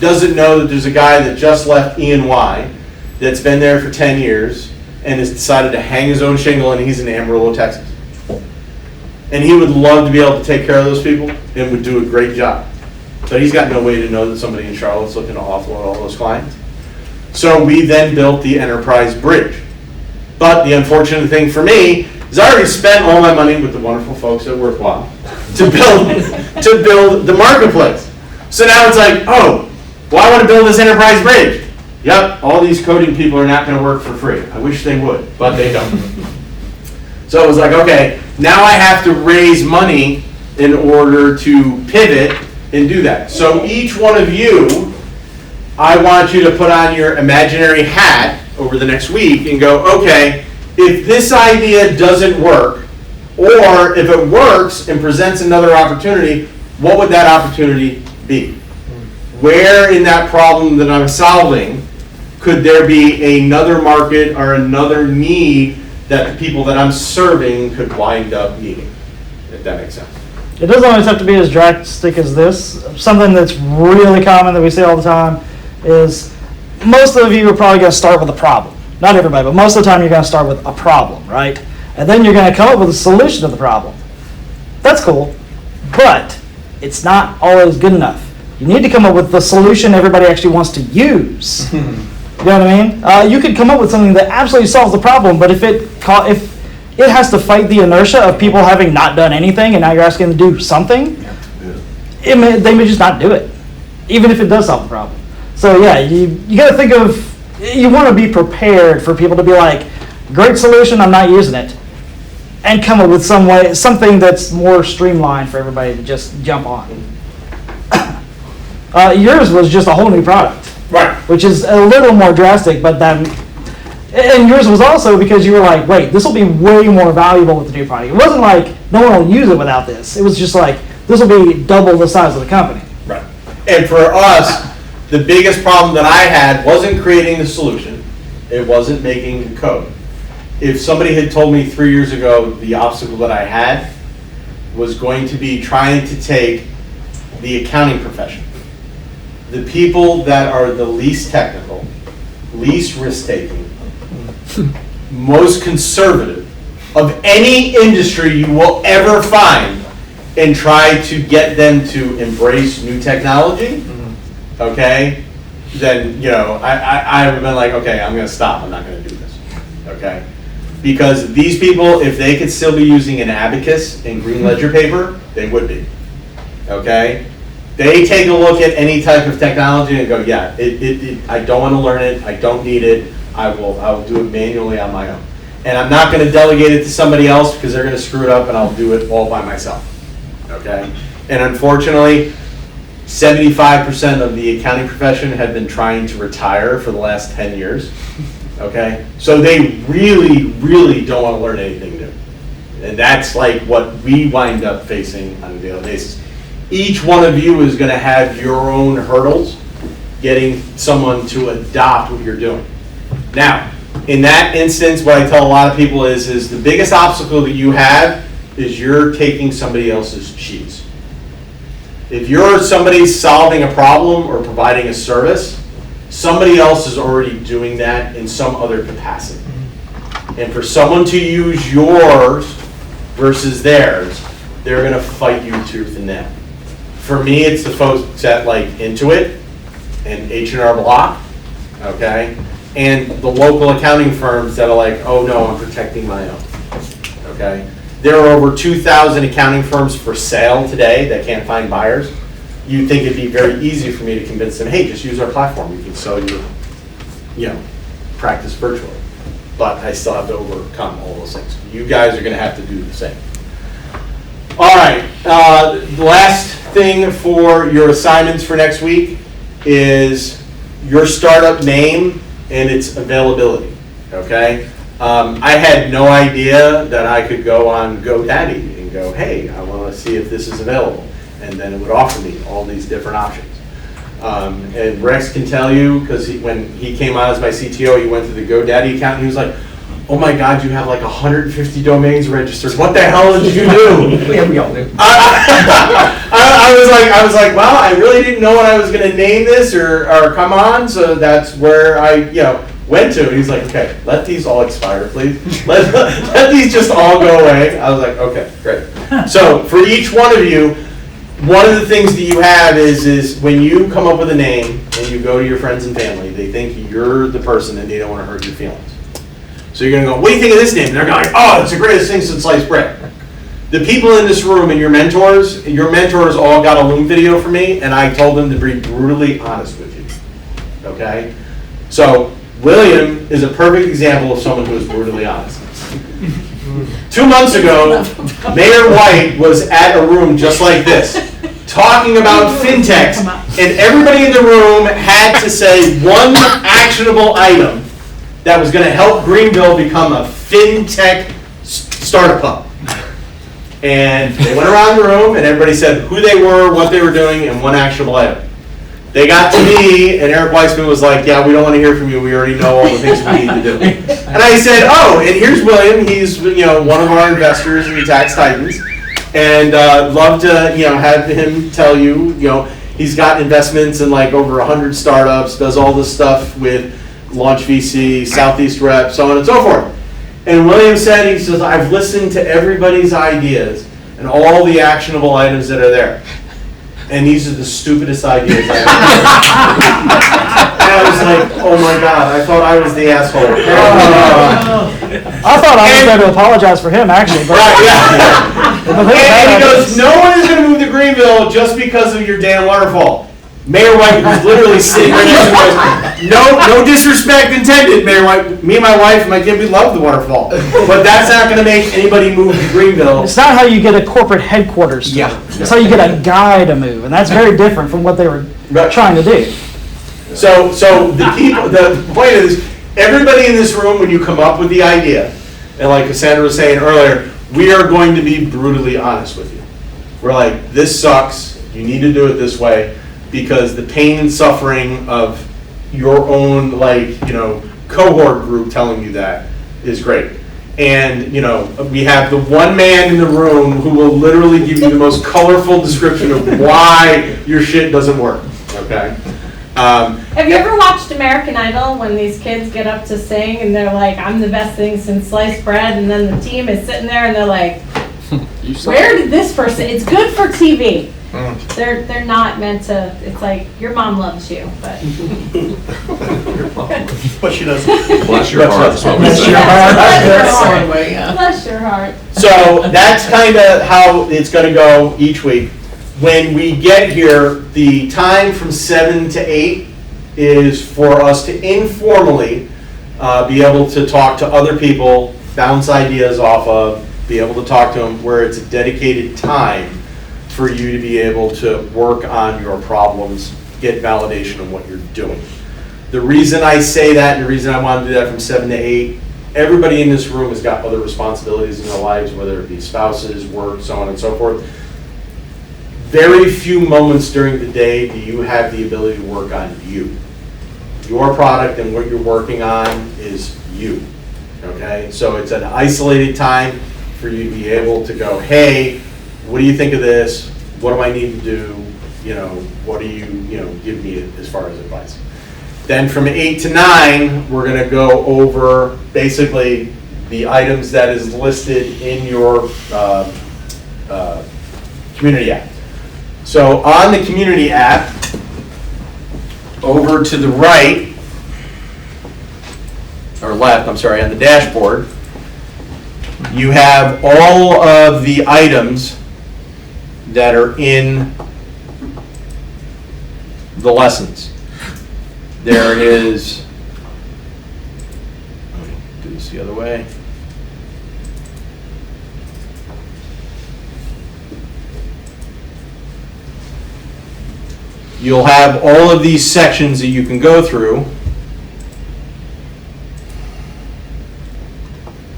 doesn't know that there's a guy that just left E&Y that's been there for 10 years and has decided to hang his own shingle, and he's in Amarillo, Texas. And he would love to be able to take care of those people and would do a great job. But he's got no way to know that somebody in Charlotte's looking to offload all those clients. So we then built the enterprise bridge. But the unfortunate thing for me is I already spent all my money with the wonderful folks at Worthwhile to build the marketplace. So now it's like, oh, well, I want to build this enterprise bridge. Yep, all these coding people are not going to work for free. I wish they would, but they don't. So it was like, okay, now I have to raise money in order to pivot and do that. So each one of you, I want you to put on your imaginary hat over the next week and go, okay, if this idea doesn't work, or if it works and presents another opportunity, what would that opportunity be? Where in that problem that I'm solving could there be another market or another need that the people that I'm serving could wind up needing, if that makes sense. It doesn't always have to be as drastic as this. Something that's really common that we see all the time is most of you are probably going to start with a problem. Not everybody, but most of the time you're going to start with a problem, right? And then you're going to come up with a solution to the problem. That's cool, but it's not always good enough. You need to come up with the solution everybody actually wants to use. You know what I mean? You could come up with something that absolutely solves the problem, but if it has to fight the inertia of people having not done anything and now you're asking them to do something, they may just not do it, even if it does solve the problem. So yeah, you got to think of, you want to be prepared for people to be like, great solution, I'm not using it, and come up with something that's more streamlined for everybody to just jump on. Yours was just a whole new product. Right. Which is a little more drastic, but then, and yours was also because you were like, wait, this will be way more valuable with the new product. It wasn't like no one will use it without this. It was just like, this will be double the size of the company. Right. And for us, the biggest problem that I had wasn't creating the solution. It wasn't making the code. If somebody had told me 3 years ago the obstacle that I had was going to be trying to take the accounting profession, the people that are the least technical, least risk-taking, most conservative of any industry you will ever find, and try to get them to embrace new technology, okay, then, I would have been like, okay, I'm going to stop. I'm not going to do this, okay? Because these people, if they could still be using an abacus and green ledger paper, they would be, okay? They take a look at any type of technology and go, yeah, I don't want to learn it. I don't need it. I'll do it manually on my own. And I'm not going to delegate it to somebody else because they're going to screw it up, and I'll do it all by myself. Okay? And unfortunately, 75% of the accounting profession have been trying to retire for the last 10 years. Okay? So they really, really don't want to learn anything new. And that's like what we wind up facing on a daily basis. Each one of you is going to have your own hurdles getting someone to adopt what you're doing. Now, in that instance, what I tell a lot of people is the biggest obstacle that you have is you're taking somebody else's cheese. If you're somebody solving a problem or providing a service, somebody else is already doing that in some other capacity. And for someone to use yours versus theirs, they're going to fight you tooth and nail. For me, it's the folks at like Intuit and H&R Block, okay? and the local accounting firms that are like, oh no, I'm protecting my own, okay? There are over 2,000 accounting firms for sale today that can't find buyers. You'd think it'd be very easy for me to convince them, hey, just use our platform, you can sell your, practice virtually. But I still have to overcome all those things. You guys are gonna have to do the same. All right, the last thing for your assignments for next week is your startup name and its availability, okay? I had no idea that I could go on GoDaddy and go, hey, I want to see if this is available. And then it would offer me all these different options. And Rex can tell you, because when he came on as my CTO, he went to the GoDaddy account and he was like, oh my God, you have like 150 domains registered. What the hell did you do? Yeah, we all do. I was like, well, I really didn't know what I was going to name this or come on, so that's where I, went to. And he's like, okay, let these all expire, please. Let these just all go away. I was like, okay, great. So for each one of you, one of the things that you have is when you come up with a name and you go to your friends and family, they think you're the person and they don't want to hurt your feelings. So you're going to go, what do you think of this name? And they're going, oh, it's the greatest thing since sliced bread. The people in this room and your mentors all got a Loom video from me, and I told them to be brutally honest with you, okay? So William is a perfect example of someone who is brutally honest. 2 months ago, Mayor White was at a room just like this, talking about fintechs, and everybody in the room had to say one actionable item that was going to help Greenville become a fintech startup hub. And they went around the room and everybody said who they were, what they were doing, and one actionable item. They got to me and Eric Weissman was like, yeah, we don't want to hear from you. We already know all the things we need to do. And I said, oh, and here's William. He's one of our investors in the Tax Titans. And love to have him tell you, he's got investments in like over 100 startups, does all this stuff with Launch VC, Southeast Rep, so on and so forth. And William said, he says, I've listened to everybody's ideas and all the actionable items that are there. And these are the stupidest ideas I've ever heard. And I was like, oh my God, I thought I was the asshole. I thought I was going to apologize for him, actually. But Right, yeah. And he goes, no one is going to move to Greenville just because of your damn waterfall. Mayor White was literally sitting right next to me. No disrespect intended, Mayor White. Me and my wife and my kid, we love the waterfall. But that's not going to make anybody move to Greenville. it's not how you get a corporate headquarters to Yeah. move. It's how you get a guy to move, and that's very different from what they were trying to do. So the point is, everybody in this room, when you come up with the idea, and like Cassandra was saying earlier, we are going to be brutally honest with you. We're like, this sucks. You need to do it this way. Because the pain and suffering of your own, cohort group telling you that is great. And, we have the one man in the room who will literally give you the most colorful description of why your shit doesn't work, okay? Have you ever watched American Idol when these kids get up to sing and they're like, I'm the best thing since sliced bread, and then the team is sitting there and they're like, where did this person, it's good for TV. They're not meant to, it's like, your mom loves you, but. But she doesn't. Bless your heart, that's what we Yeah, say. bless your heart. Bless your heart. So that's kind of how it's going to go each week. When we get here, the time from 7 to 8 is for us to informally be able to talk to other people, bounce ideas off of, be able to talk to them where it's a dedicated time for you to be able to work on your problems, get validation of what you're doing. The reason I say that and the reason I want to do that from 7 to 8, everybody in this room has got other responsibilities in their lives, whether it be spouses, work, so on and so forth. Very few moments during the day do you have the ability to work on you. Your product and what you're working on is you, okay? So it's an isolated time for you to be able to go, hey, what do you think of this? What do I need to do? What do you give me as far as advice? Then from 8 to 9, we're going to go over basically the items that is listed in your community app. So on the community app, over to the right, or left, I'm sorry, on the dashboard, you have all of the items that are in the lessons. There is, let me do this the other way. You'll have all of these sections that you can go through.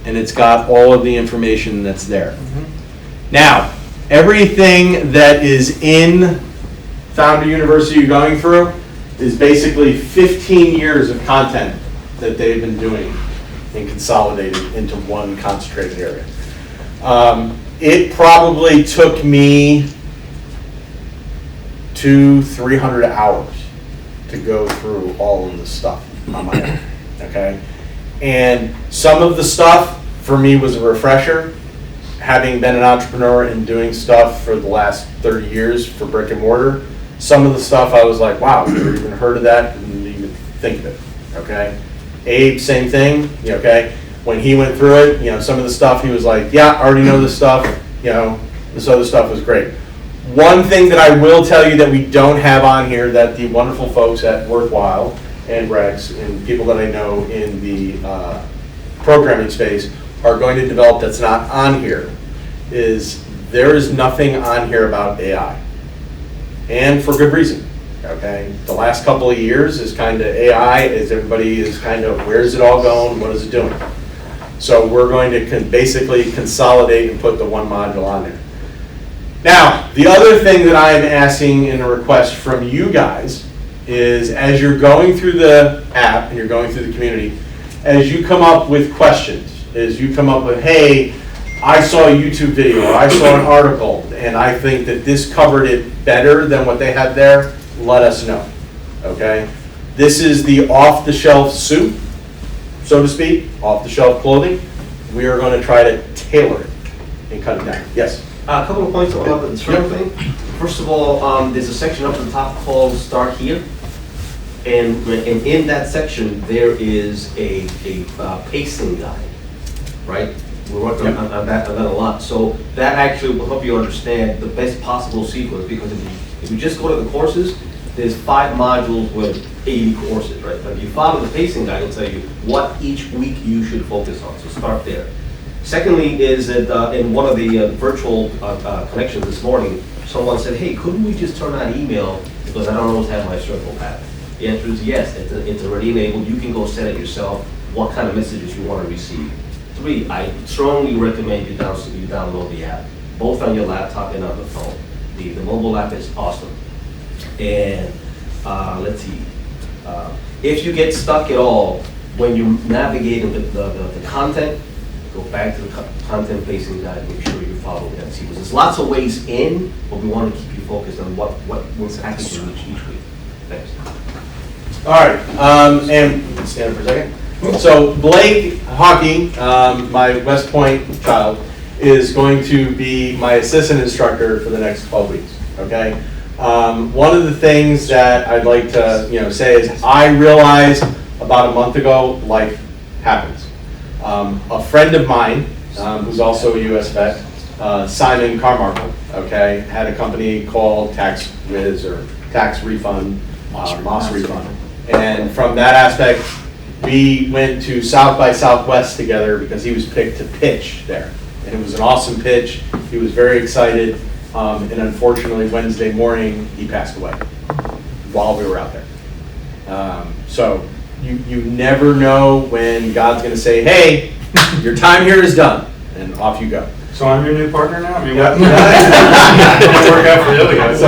And it's got all of the information that's there. Now, everything that is in Founder University you're going through is basically 15 years of content that they've been doing and consolidated into one concentrated area. It probably took me 200-300 hours to go through all of this stuff on my own, okay? And some of the stuff for me was a refresher, having been an entrepreneur and doing stuff for the last 30 years for brick and mortar. Some of the stuff I was like, wow, never even heard of that, and didn't even think of it, okay? Abe, same thing, okay? When he went through it, some of the stuff he was like, yeah, I already know this stuff, this other stuff was great. One thing that I will tell you that we don't have on here that the wonderful folks at Worthwhile and Rex and people that I know in the programming space are going to develop that's not on here is there is nothing on here about AI. And for good reason, okay? The last couple of years is kind of AI, as everybody is kind of, where's it all going, what is it doing? So we're going to basically consolidate and put the one module on there. Now, the other thing that I am asking in a request from you guys is as you're going through the app and you're going through the community, as you come up with questions, as you come up with, hey, I saw a YouTube video, or I saw an article, and I think that this covered it better than what they had there, let us know, okay? This is the off-the-shelf suit, so to speak, off-the-shelf clothing. We are going to try to tailor it and cut it down. Yes? A couple of points about the term thing. First of all, there's a section up at the top called Start Here. And in that section, there is a pacing guide, right? We're working on that a lot. So that actually will help you understand the best possible sequence, because if you just go to the courses, there's 5 modules with 80 courses, right? But if you follow the pacing guide, it'll tell you what each week you should focus on. So start there. Secondly is that in one of the virtual connections this morning, someone said, hey, couldn't we just turn on email because I don't always have my circle path? The answer is yes, it's already enabled. You can go set it yourself, what kind of messages you want to receive. 3, I strongly recommend you download the app, both on your laptop and on the phone. The mobile app is awesome. And let's see, if you get stuck at all when you're navigating the content, go back to the content pacing guide, make sure you're following that sequence. There's lots of ways in, but we want to keep you focused on what we're packaging each week. Thanks. All right, and stand up for a second. So Blake Hockey, my West Point child, is going to be my assistant instructor for the next 12 weeks, okay? One of the things that I'd like to say is I realized about a month ago life happens. A friend of mine, who's also a US vet, Simon Carmarkle, okay, had a company called Tax Wiz or Tax Refund, Moss Refund. And from that aspect, we went to South by Southwest together because he was picked to pitch there. And it was an awesome pitch. He was very excited. And unfortunately, Wednesday morning, he passed away while we were out there. So you never know when God's going to say, hey, your time here is done. And off you go. So I'm your new partner now? I mean, Yep. Didn't work out for the other guys.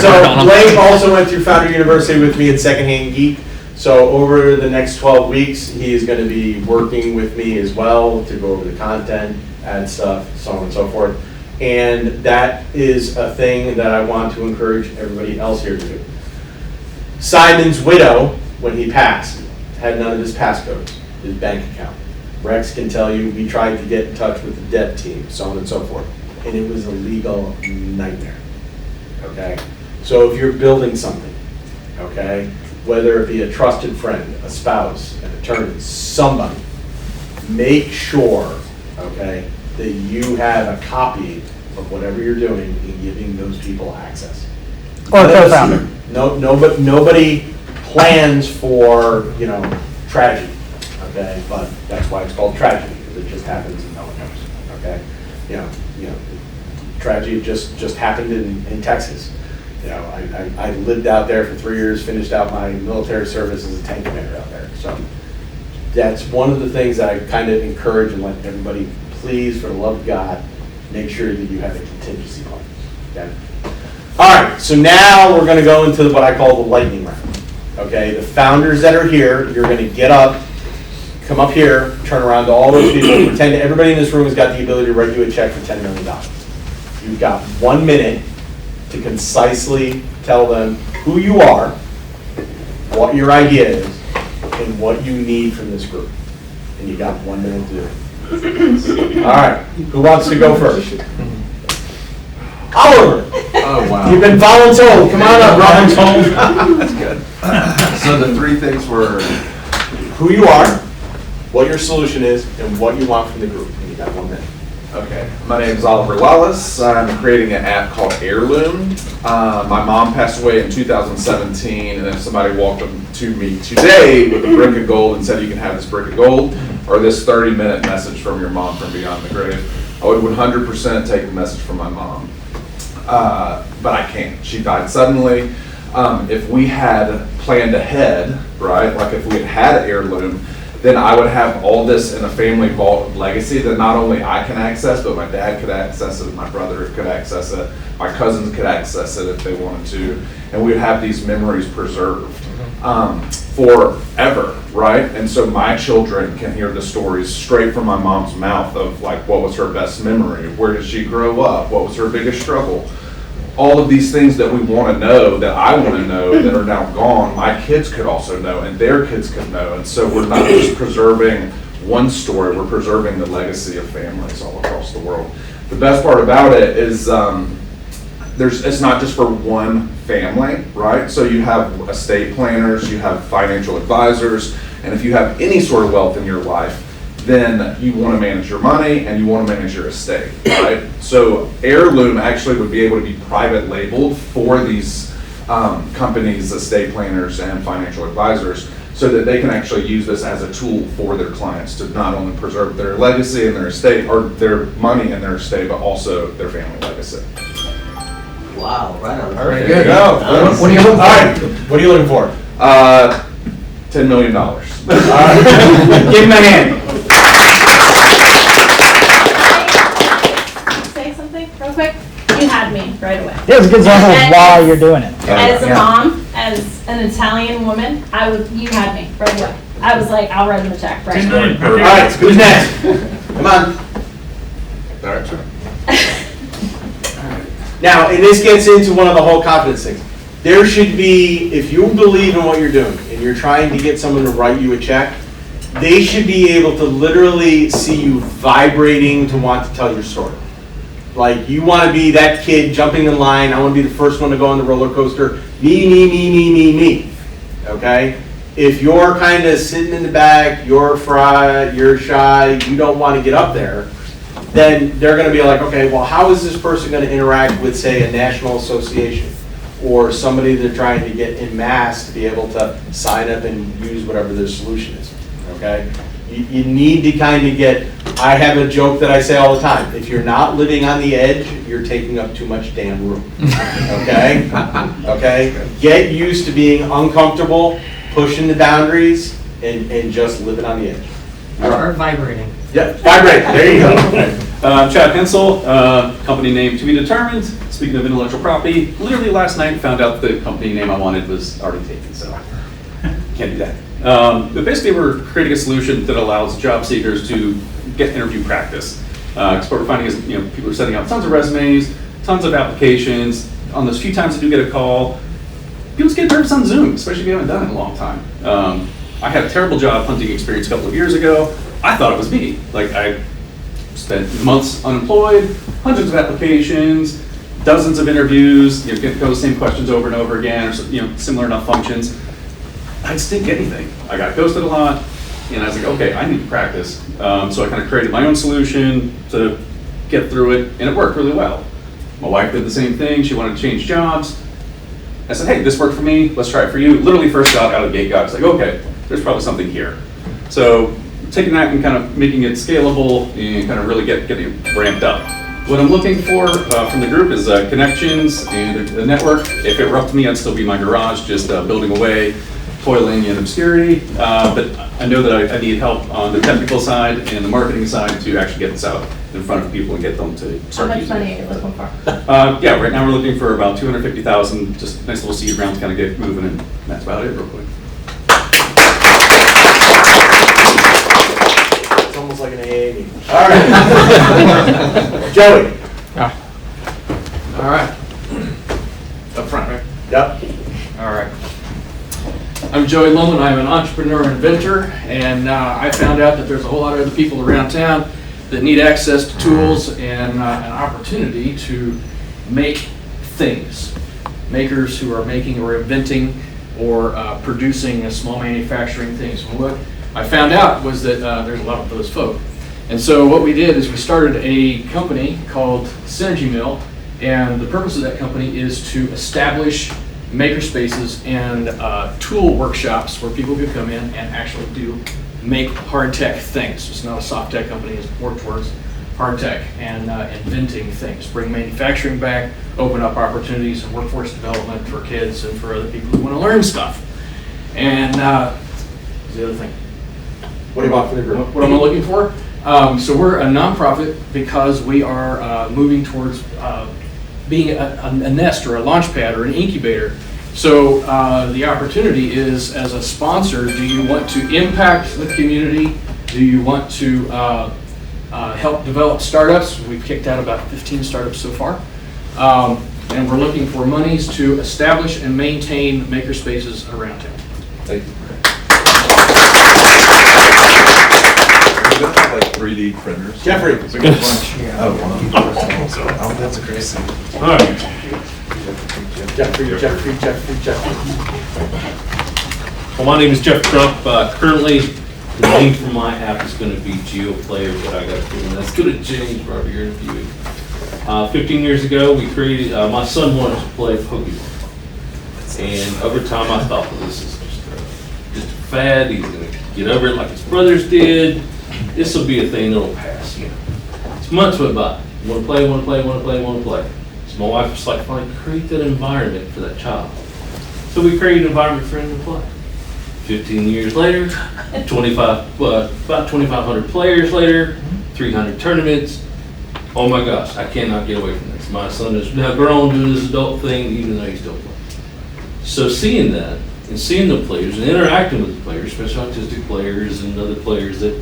So Blake also went through Founder University with me at Secondhand Geek. So over the next 12 weeks, he is going to be working with me as well to go over the content, add stuff, so on and so forth. And that is a thing that I want to encourage everybody else here to do. Simon's widow, when he passed, had none of his passcodes, his bank account. Rex can tell you, we tried to get in touch with the debt team, so on and so forth. And it was a legal nightmare, okay? So if you're building something, okay, whether it be a trusted friend, a spouse, an attorney, somebody, make sure, okay, that you have a copy of whatever you're doing and giving those people access. Or a co-founder. Nobody plans for, tragedy, okay? But that's why it's called tragedy, because it just happens and no one knows, okay? Tragedy just happened in Texas. I lived out there for 3 years, finished out my military service as a tank commander out there. So that's one of the things that I kind of encourage and let everybody, please, for the love of God, make sure that you have a contingency plan. Okay? All right, so now we're going to go into what I call the lightning round. Okay, the founders that are here, you're going to get up, come up here, turn around to all those people, pretend everybody in this room has got the ability to write you a check for $10 million. You've got 1 minute to concisely tell them who you are, what your idea is, and what you need from this group. And you got 1 minute to do it. All right, who wants to go first? Oliver. Oh, wow. You've been voluntold. Come on up, voluntold. That's good. So the three things were, Who you are, what your solution is, and what you want from the group. And you got 1 minute. Okay, my name is Oliver Wallace. I'm creating an app called Heirloom. My mom passed away in 2017, and then somebody walked up to me today with a brick of gold and said, you can have this brick of gold or this 30-minute message from your mom from beyond the grave. I would 100% take the message from my mom, but I can't. She died suddenly. If we had planned ahead, right, like if we had Heirloom, then I would have all this in a family vault of legacy that not only I can access, but my dad could access it, my brother could access it, my cousins could access it if they wanted to, and we'd have these memories preserved forever, right? And so my children can hear the stories straight from my mom's mouth of like, what was her best memory? Where did she grow up? What was her biggest struggle? All of these things that we want to know, that I want to know, that are now gone, my kids could also know, and their kids could know. And so we're not just preserving one story, we're preserving the legacy of families all across the world. The best part about it is it's not just for one family, right? So you have estate planners, you have financial advisors, and if you have any sort of wealth in your life, then you want to manage your money and you want to manage your estate, right? So Heirloom actually would be able to be private labeled for these companies, estate planners and financial advisors, so that they can actually use this as a tool for their clients to not only preserve their legacy and their estate, or their money and their estate, but also their family legacy. Wow, right on. Very good. Go. What are you looking for? All right, what are you looking for? $10 million. All right. Give him a hand. Say something real quick? You had me right away. Yeah, it's a good example of why you're doing it. As a mom, as an Italian woman, you had me right away. I was like, I'll write him a check right now. All right, who's next? Come on. all right, sure. Now, and this gets into one of the whole confidence things. There should be, if you believe in what you're doing and you're trying to get someone to write you a check, they should be able to literally see you vibrating to want to tell your story. Like, you want to be that kid jumping in line, I want to be the first one to go on the roller coaster, me. Okay? If you're kind of sitting in the back, you're fried, you're shy, you don't want to get up there, then they're going to be like, okay, well, how is this person going to interact with, say, a national association or somebody they're trying to get in mass to be able to sign up and use whatever their solution is, okay? You need to kind of get, I have a joke that I say all the time, if you're not living on the edge, you're taking up too much damn room, okay? Okay? Get used to being uncomfortable, pushing the boundaries, and just living on the edge. Or vibrating. Yeah, vibrate, there you go. Chad Hensel, company name to be determined. Speaking of intellectual property, literally last night found out the company name I wanted was already taken, so can't do that. But basically we're creating a solution that allows job seekers to get interview practice. Because what we're finding is, people are sending out tons of resumes, tons of applications. On those few times they do get a call, people just get nervous on Zoom, especially if you haven't done it in a long time. I had a terrible job hunting experience a couple of years ago. I thought it was me. Like, I spent months unemployed, hundreds of applications, dozens of interviews, get the same questions over and over again, or similar enough functions. I just didn't get anything. I got ghosted a lot, and I was like, okay, I need to practice. So I kind of created my own solution to get through it, and it worked really well. My wife did the same thing. She wanted to change jobs. I said, hey, this worked for me. Let's try it for you. Literally first out of the gate, I was like, okay, there's probably something here. So taking that and kind of making it scalable and kind of really getting ramped up. What I'm looking for from the group is connections and a network. If it were up to me, I'd still be in my garage, just building away, toiling in obscurity. But I know that I need help on the technical side and the marketing side to actually get this out in front of people and get them to How start much using money it. are you looking for? Yeah, right now we're looking for about 250,000, just a nice little seed round to kind of get moving, and that's about it real quick. It's almost like an AA meeting. All right. Joey. All right. Up front, right? Yep. All right. I'm Joey Loman. I'm an entrepreneur and inventor, and I found out that there's a whole lot of other people around town that need access to tools and an opportunity to make things. Makers who are making or inventing or producing small manufacturing things. Well, what I found out was that there's a lot of those folk. And so what we did is we started a company called Synergy Mill, and the purpose of that company is to establish maker spaces and tool workshops where people can come in and actually make hard tech things. It's not a soft tech company, it's more towards hard tech and inventing things. Bring manufacturing back, open up opportunities and workforce development for kids and for other people who want to learn stuff. And what's the other thing? What do you want from the group? What am I looking for? So we're a nonprofit because we are moving towards being a nest or a launchpad or an incubator. So the opportunity is, as a sponsor, do you want to impact the community? Do you want to help develop startups? We've kicked out about 15 startups so far. And we're looking for monies to establish and maintain maker spaces around town. Thank you. We're gonna have like 3D printers. Jeffrey. We got a bunch. Oh, that's crazy. All right. Jeffrey. Well, my name is Jeff Trump. Currently, the name for my app is going to be GeoPlayer, but I got a feeling that's going to change right here in a few weeks. 15 years ago, we created, my son wanted to play Pokemon. And over time, I thought, well, this is just a fad. He's going to get over it like his brothers did. This will be a thing that'll pass, you know. So months went by. Want to play. So my wife was like, fine, create that environment for that child. So we created an environment for him to play. 15 years later, about 2,500 players later, 300 tournaments. Oh my gosh, I cannot get away from this. My son is now grown, doing his adult thing, even though he's still playing. So seeing that, and seeing the players, and interacting with the players, especially autistic players and other players that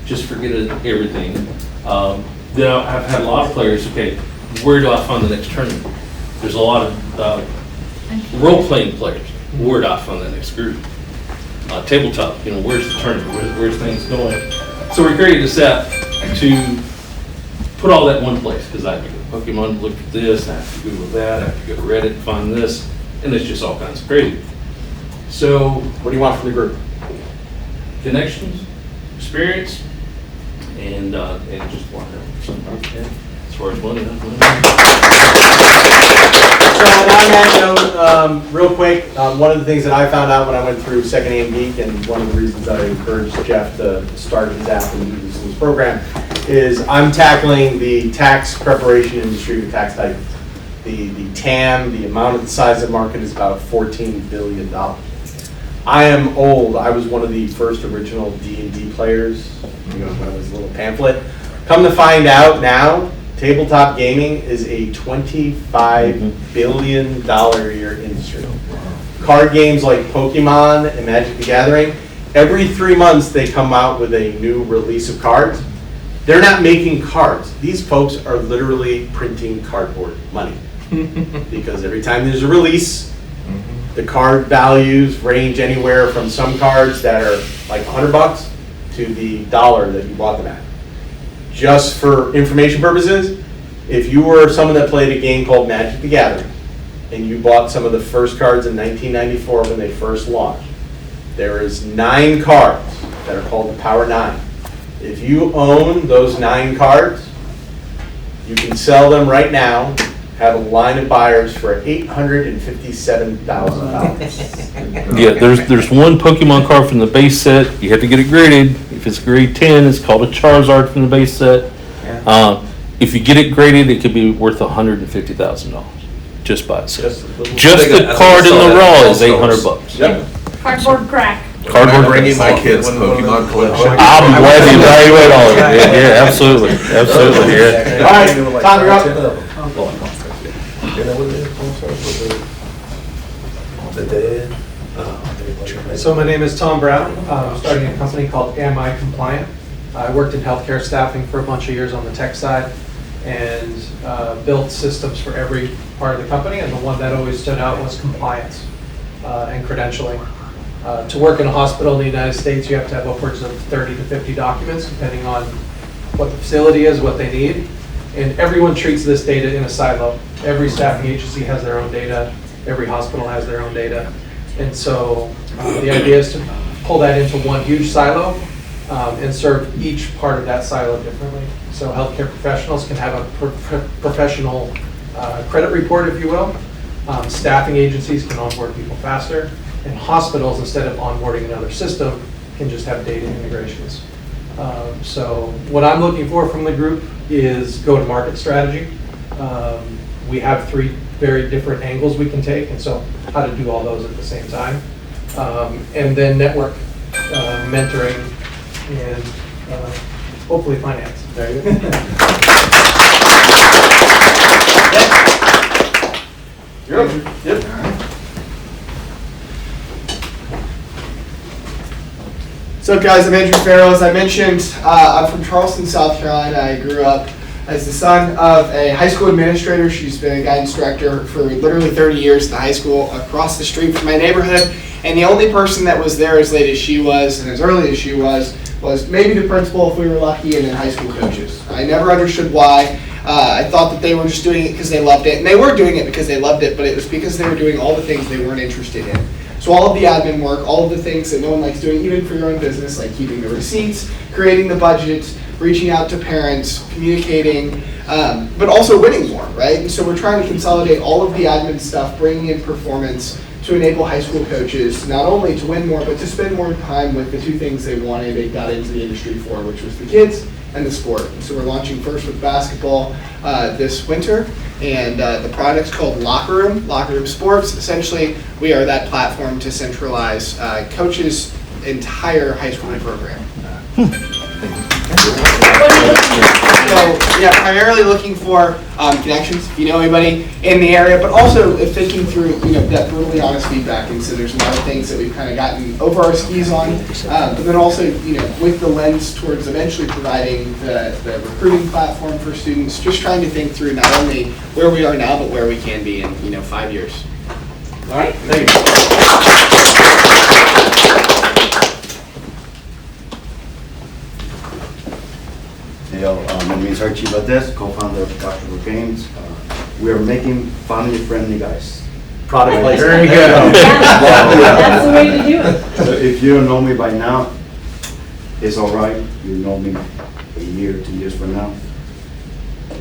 just forget everything. Then I've had a lot of players, okay, where do I find the next tournament? There's a lot of role-playing players. Where do I find the next group? Tabletop, you know, where's the tournament? Where's things going? So we created this app to put all that in one place, because I have to go to Pokemon, look at this, I have to Google that, I have to go to Reddit, find this, and it's just all kinds of crazy. So, What do you want from the group? connections, experience, and just want something. As far as money, not money. So on that note, real quick, one of the things that I found out when I went through Secondhand Geek, and one of the reasons I encouraged Jeff to start his app and do this program, is I'm tackling the tax preparation industry with tax type. The TAM, the amount of the size of the market is about $14 billion. I am old. I was one of the first original D&D players, you know, when I was a little pamphlet. Come to find out now, tabletop gaming is a $25 billion a year industry. Card games like Pokemon and Magic the Gathering, every 3 months they come out with a new release of cards. They're not making cards. These folks are literally printing cardboard money. Because every time there's a release, the card values range anywhere from some cards that are like $100 to the dollar that you bought them at. Just for information purposes, if you were someone that played a game called Magic the Gathering, and you bought some of the first cards in 1994 when they first launched, There is 9 cards that are called the Power 9. If you own those 9 cards, you can sell them right now, have a line of buyers for $857,000. Yeah, there's one Pokemon card from the base set. You have to get it graded. If it's grade 10, it's called a Charizard from the base set. If you get it graded, it could be worth $150,000 just by itself. Just the card in the raw is $800. Yep. Cardboard crack. I'm bringing my kids' Pokemon collection. I'm glad to evaluate all of it. Yeah, absolutely, absolutely. Yeah. All right, Tom, you're up. So my name is Tom Brown. I'm starting a company called Am I Compliant? I worked in healthcare staffing for a bunch of years on the tech side and built systems for every part of the company, and the one that always stood out was compliance and credentialing. To work in a hospital in the United States, you have to have upwards of 30 to 50 documents, depending on what the facility is, what they need. And everyone treats this data in a silo. Every staffing agency has their own data. Every hospital has their own data. And so the idea is to pull that into one huge silo and serve each part of that silo differently. So healthcare professionals can have a professional credit report, if you will. Staffing agencies can onboard people faster. And hospitals, instead of onboarding another system, can just have data integrations. So what I'm looking for from the group is go-to-market strategy. We have 3 very different angles we can take, and so how to do all those at the same time. And then network, mentoring, and hopefully finance. There you go. You're up. Yep. What's up, guys? I'm Andrew Farrow. As I mentioned, I'm from Charleston, South Carolina. I grew up as the son of a high school administrator. She's been a guidance director for literally 30 years at the high school across the street from my neighborhood. And the only person that was there as late as she was and as early as she was maybe the principal if we were lucky, and then high school coaches. I never understood why. I thought that they were just doing it because they loved it. And they were doing it because they loved it, but it was because they were doing all the things they weren't interested in. So all of the admin work, all of the things that no one likes doing, even for your own business, like keeping the receipts, creating the budgets, reaching out to parents, communicating, but also winning more, right? And so we're trying to consolidate all of the admin stuff, bringing in performance to enable high school coaches not only to win more, but to spend more time with the 2 things they wanted, they got into the industry for, which was the kids and the sport. And so we're launching first with basketball this winter, and the product's called Locker Room Sports. Essentially, we are that platform to centralize coaches' entire high school program. So, yeah, primarily looking for connections, if you know anybody in the area, but also thinking through, that brutally honest feedback. And so there's a lot of things that we've kind of gotten over our skis on, but then also, with the lens towards eventually providing the recruiting platform for students, just trying to think through not only where we are now, but where we can be in, 5 years. All right, thank you. My name is Archie Valdez, co-founder of Casual Games. We are making family-friendly guys. Product placement. Very good. That's the way to do it. So if you don't know me by now, it's all right. You know me a year, 2 years from now.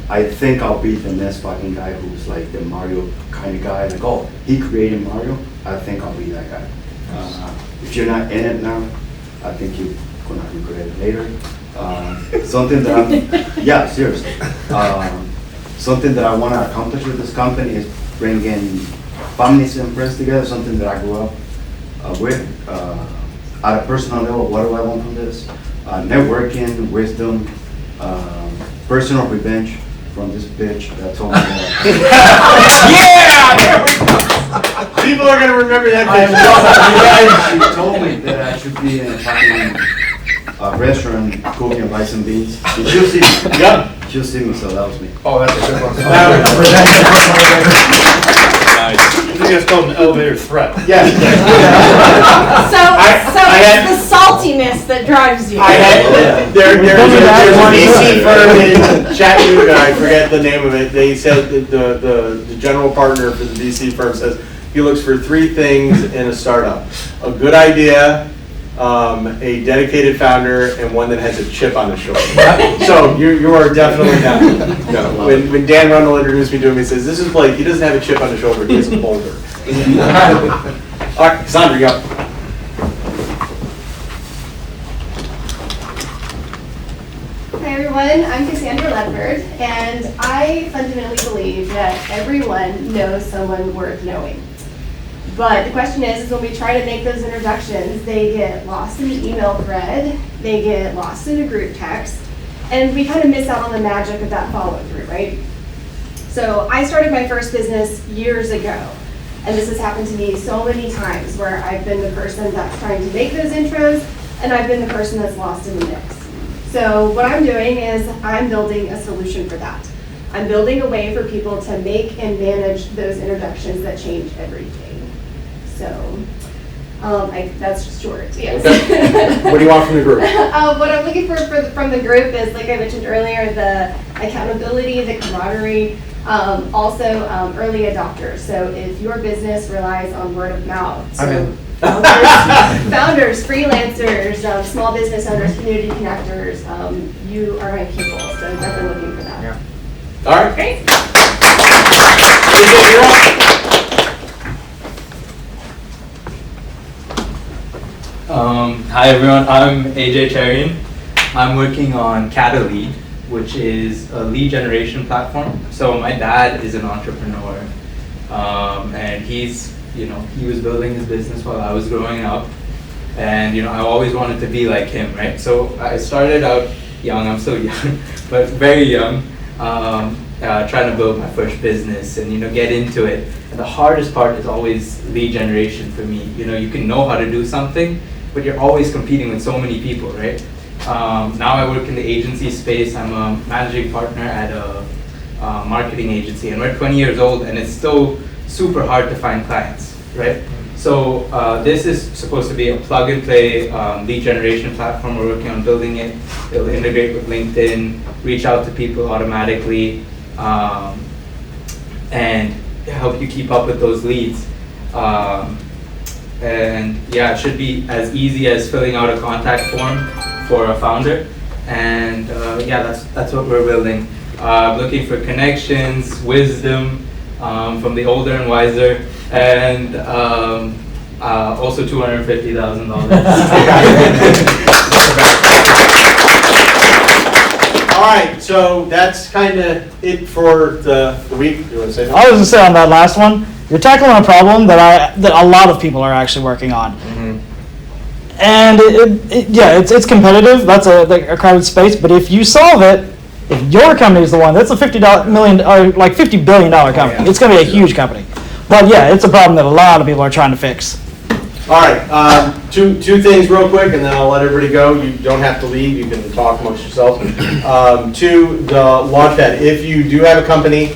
I think I'll be the next fucking guy who's like the Mario kind of guy. Like, oh, he created Mario. I think I'll be that guy. If you're not in it now, I think you're gonna regret it later. Something that yeah, seriously. Something that I want to accomplish with this company is bring in families and friends together. Something that I grew up with. At a personal level, what do I want from this? Networking, wisdom, personal revenge from this bitch that told me that. Yeah! People are gonna remember that. She told me that I should be in a fucking restaurant cooking rice and beans. She'll see me. Yeah. She'll see me, so that was me. Oh, that's a good one. I think it's called an elevator threat. Yeah. So it's the saltiness that drives you. There's a VC firm in Chattanooga, I forget the name of it. They said that the general partner for the VC firm says, he looks for 3 things in a startup: a good idea, a dedicated founder, and one that has a chip on his shoulder. So you are definitely not. No. When Dan Rundle introduced me to him, he says, "This is Blake. He doesn't have a chip on his shoulder. He has a boulder." All right, Cassandra, you go. Hi everyone, I'm Cassandra Ledford, and I fundamentally believe that everyone knows someone worth knowing. But the question is when we try to make those introductions, they get lost in the email thread, they get lost in a group text, and we kind of miss out on the magic of that follow through, right? So I started my first business years ago, and this has happened to me so many times where I've been the person that's trying to make those intros, and I've been the person that's lost in the mix. So what I'm doing is I'm building a solution for that. I'm building a way for people to make and manage those introductions that change everything. So that's just short, yes. Okay. What do you want from the group? What I'm looking for from the group is, like I mentioned earlier, the accountability, the camaraderie, also early adopters. So if your business relies on word of mouth, so founders, freelancers, small business owners, community connectors, you are my people. So definitely looking for that. Yeah. All right. Great. Hi everyone, I'm AJ Cherian. I'm working on Catallead, which is a lead generation platform. So my dad is an entrepreneur, and he was building his business while I was growing up, and I always wanted to be like him, right? So I started out young, I'm still young, but very young, trying to build my first business and get into it. And the hardest part is always lead generation for me. You can know how to do something, but you're always competing with so many people, right? Now I work in the agency space. I'm a managing partner at a marketing agency, and we're 20 years old, and it's still super hard to find clients, right? So this is supposed to be a plug-and-play lead generation platform. We're working on building it. It'll integrate with LinkedIn, reach out to people automatically, and help you keep up with those leads. And yeah, it should be as easy as filling out a contact form for a founder. And yeah, that's what we're building. Looking for connections, wisdom from the older and wiser, and also $250,000. All right, so that's kind of it for the week. You want to say something? I was going to say on that last one, you're tackling a problem that a lot of people are actually working on. And it's competitive. That's a crowded space. But if you solve it, if your company is the one, that's a $50 billion company. It's going to be a huge company. But yeah, it's a problem that a lot of people are trying to fix. All right, two things real quick, and then I'll let everybody go. You don't have to leave. You can talk amongst yourselves. To the Launchpad, if you do have a company,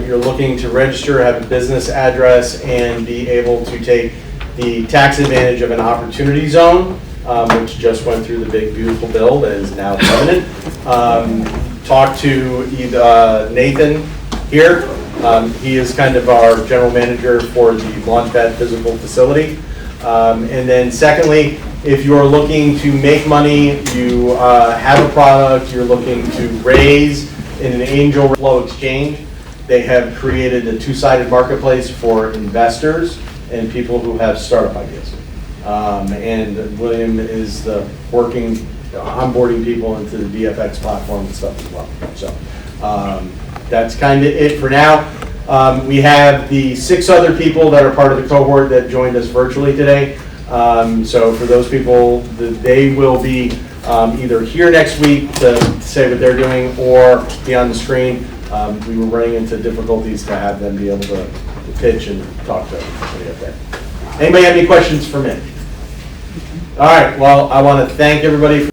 you're looking to register, have a business address, and be able to take the tax advantage of an opportunity zone, which just went through the big, beautiful bill that is now permanent. Talk to either Nathan here. He is kind of our general manager for the Launchpad physical facility. And then secondly, if you're looking to make money, you have a product, you're looking to raise in an angel flow exchange, they have created a two-sided marketplace for investors and people who have startup ideas. And William is onboarding people into the VFX platform and stuff as well. So that's kind of it for now. We have the 6 other people that are part of the cohort that joined us virtually today. So for those people, they will be either here next week to say what they're doing or be on the screen. We were running into difficulties to have them be able to pitch and talk to everybody up there. Anybody have any questions for me? All right, well, I want to thank everybody for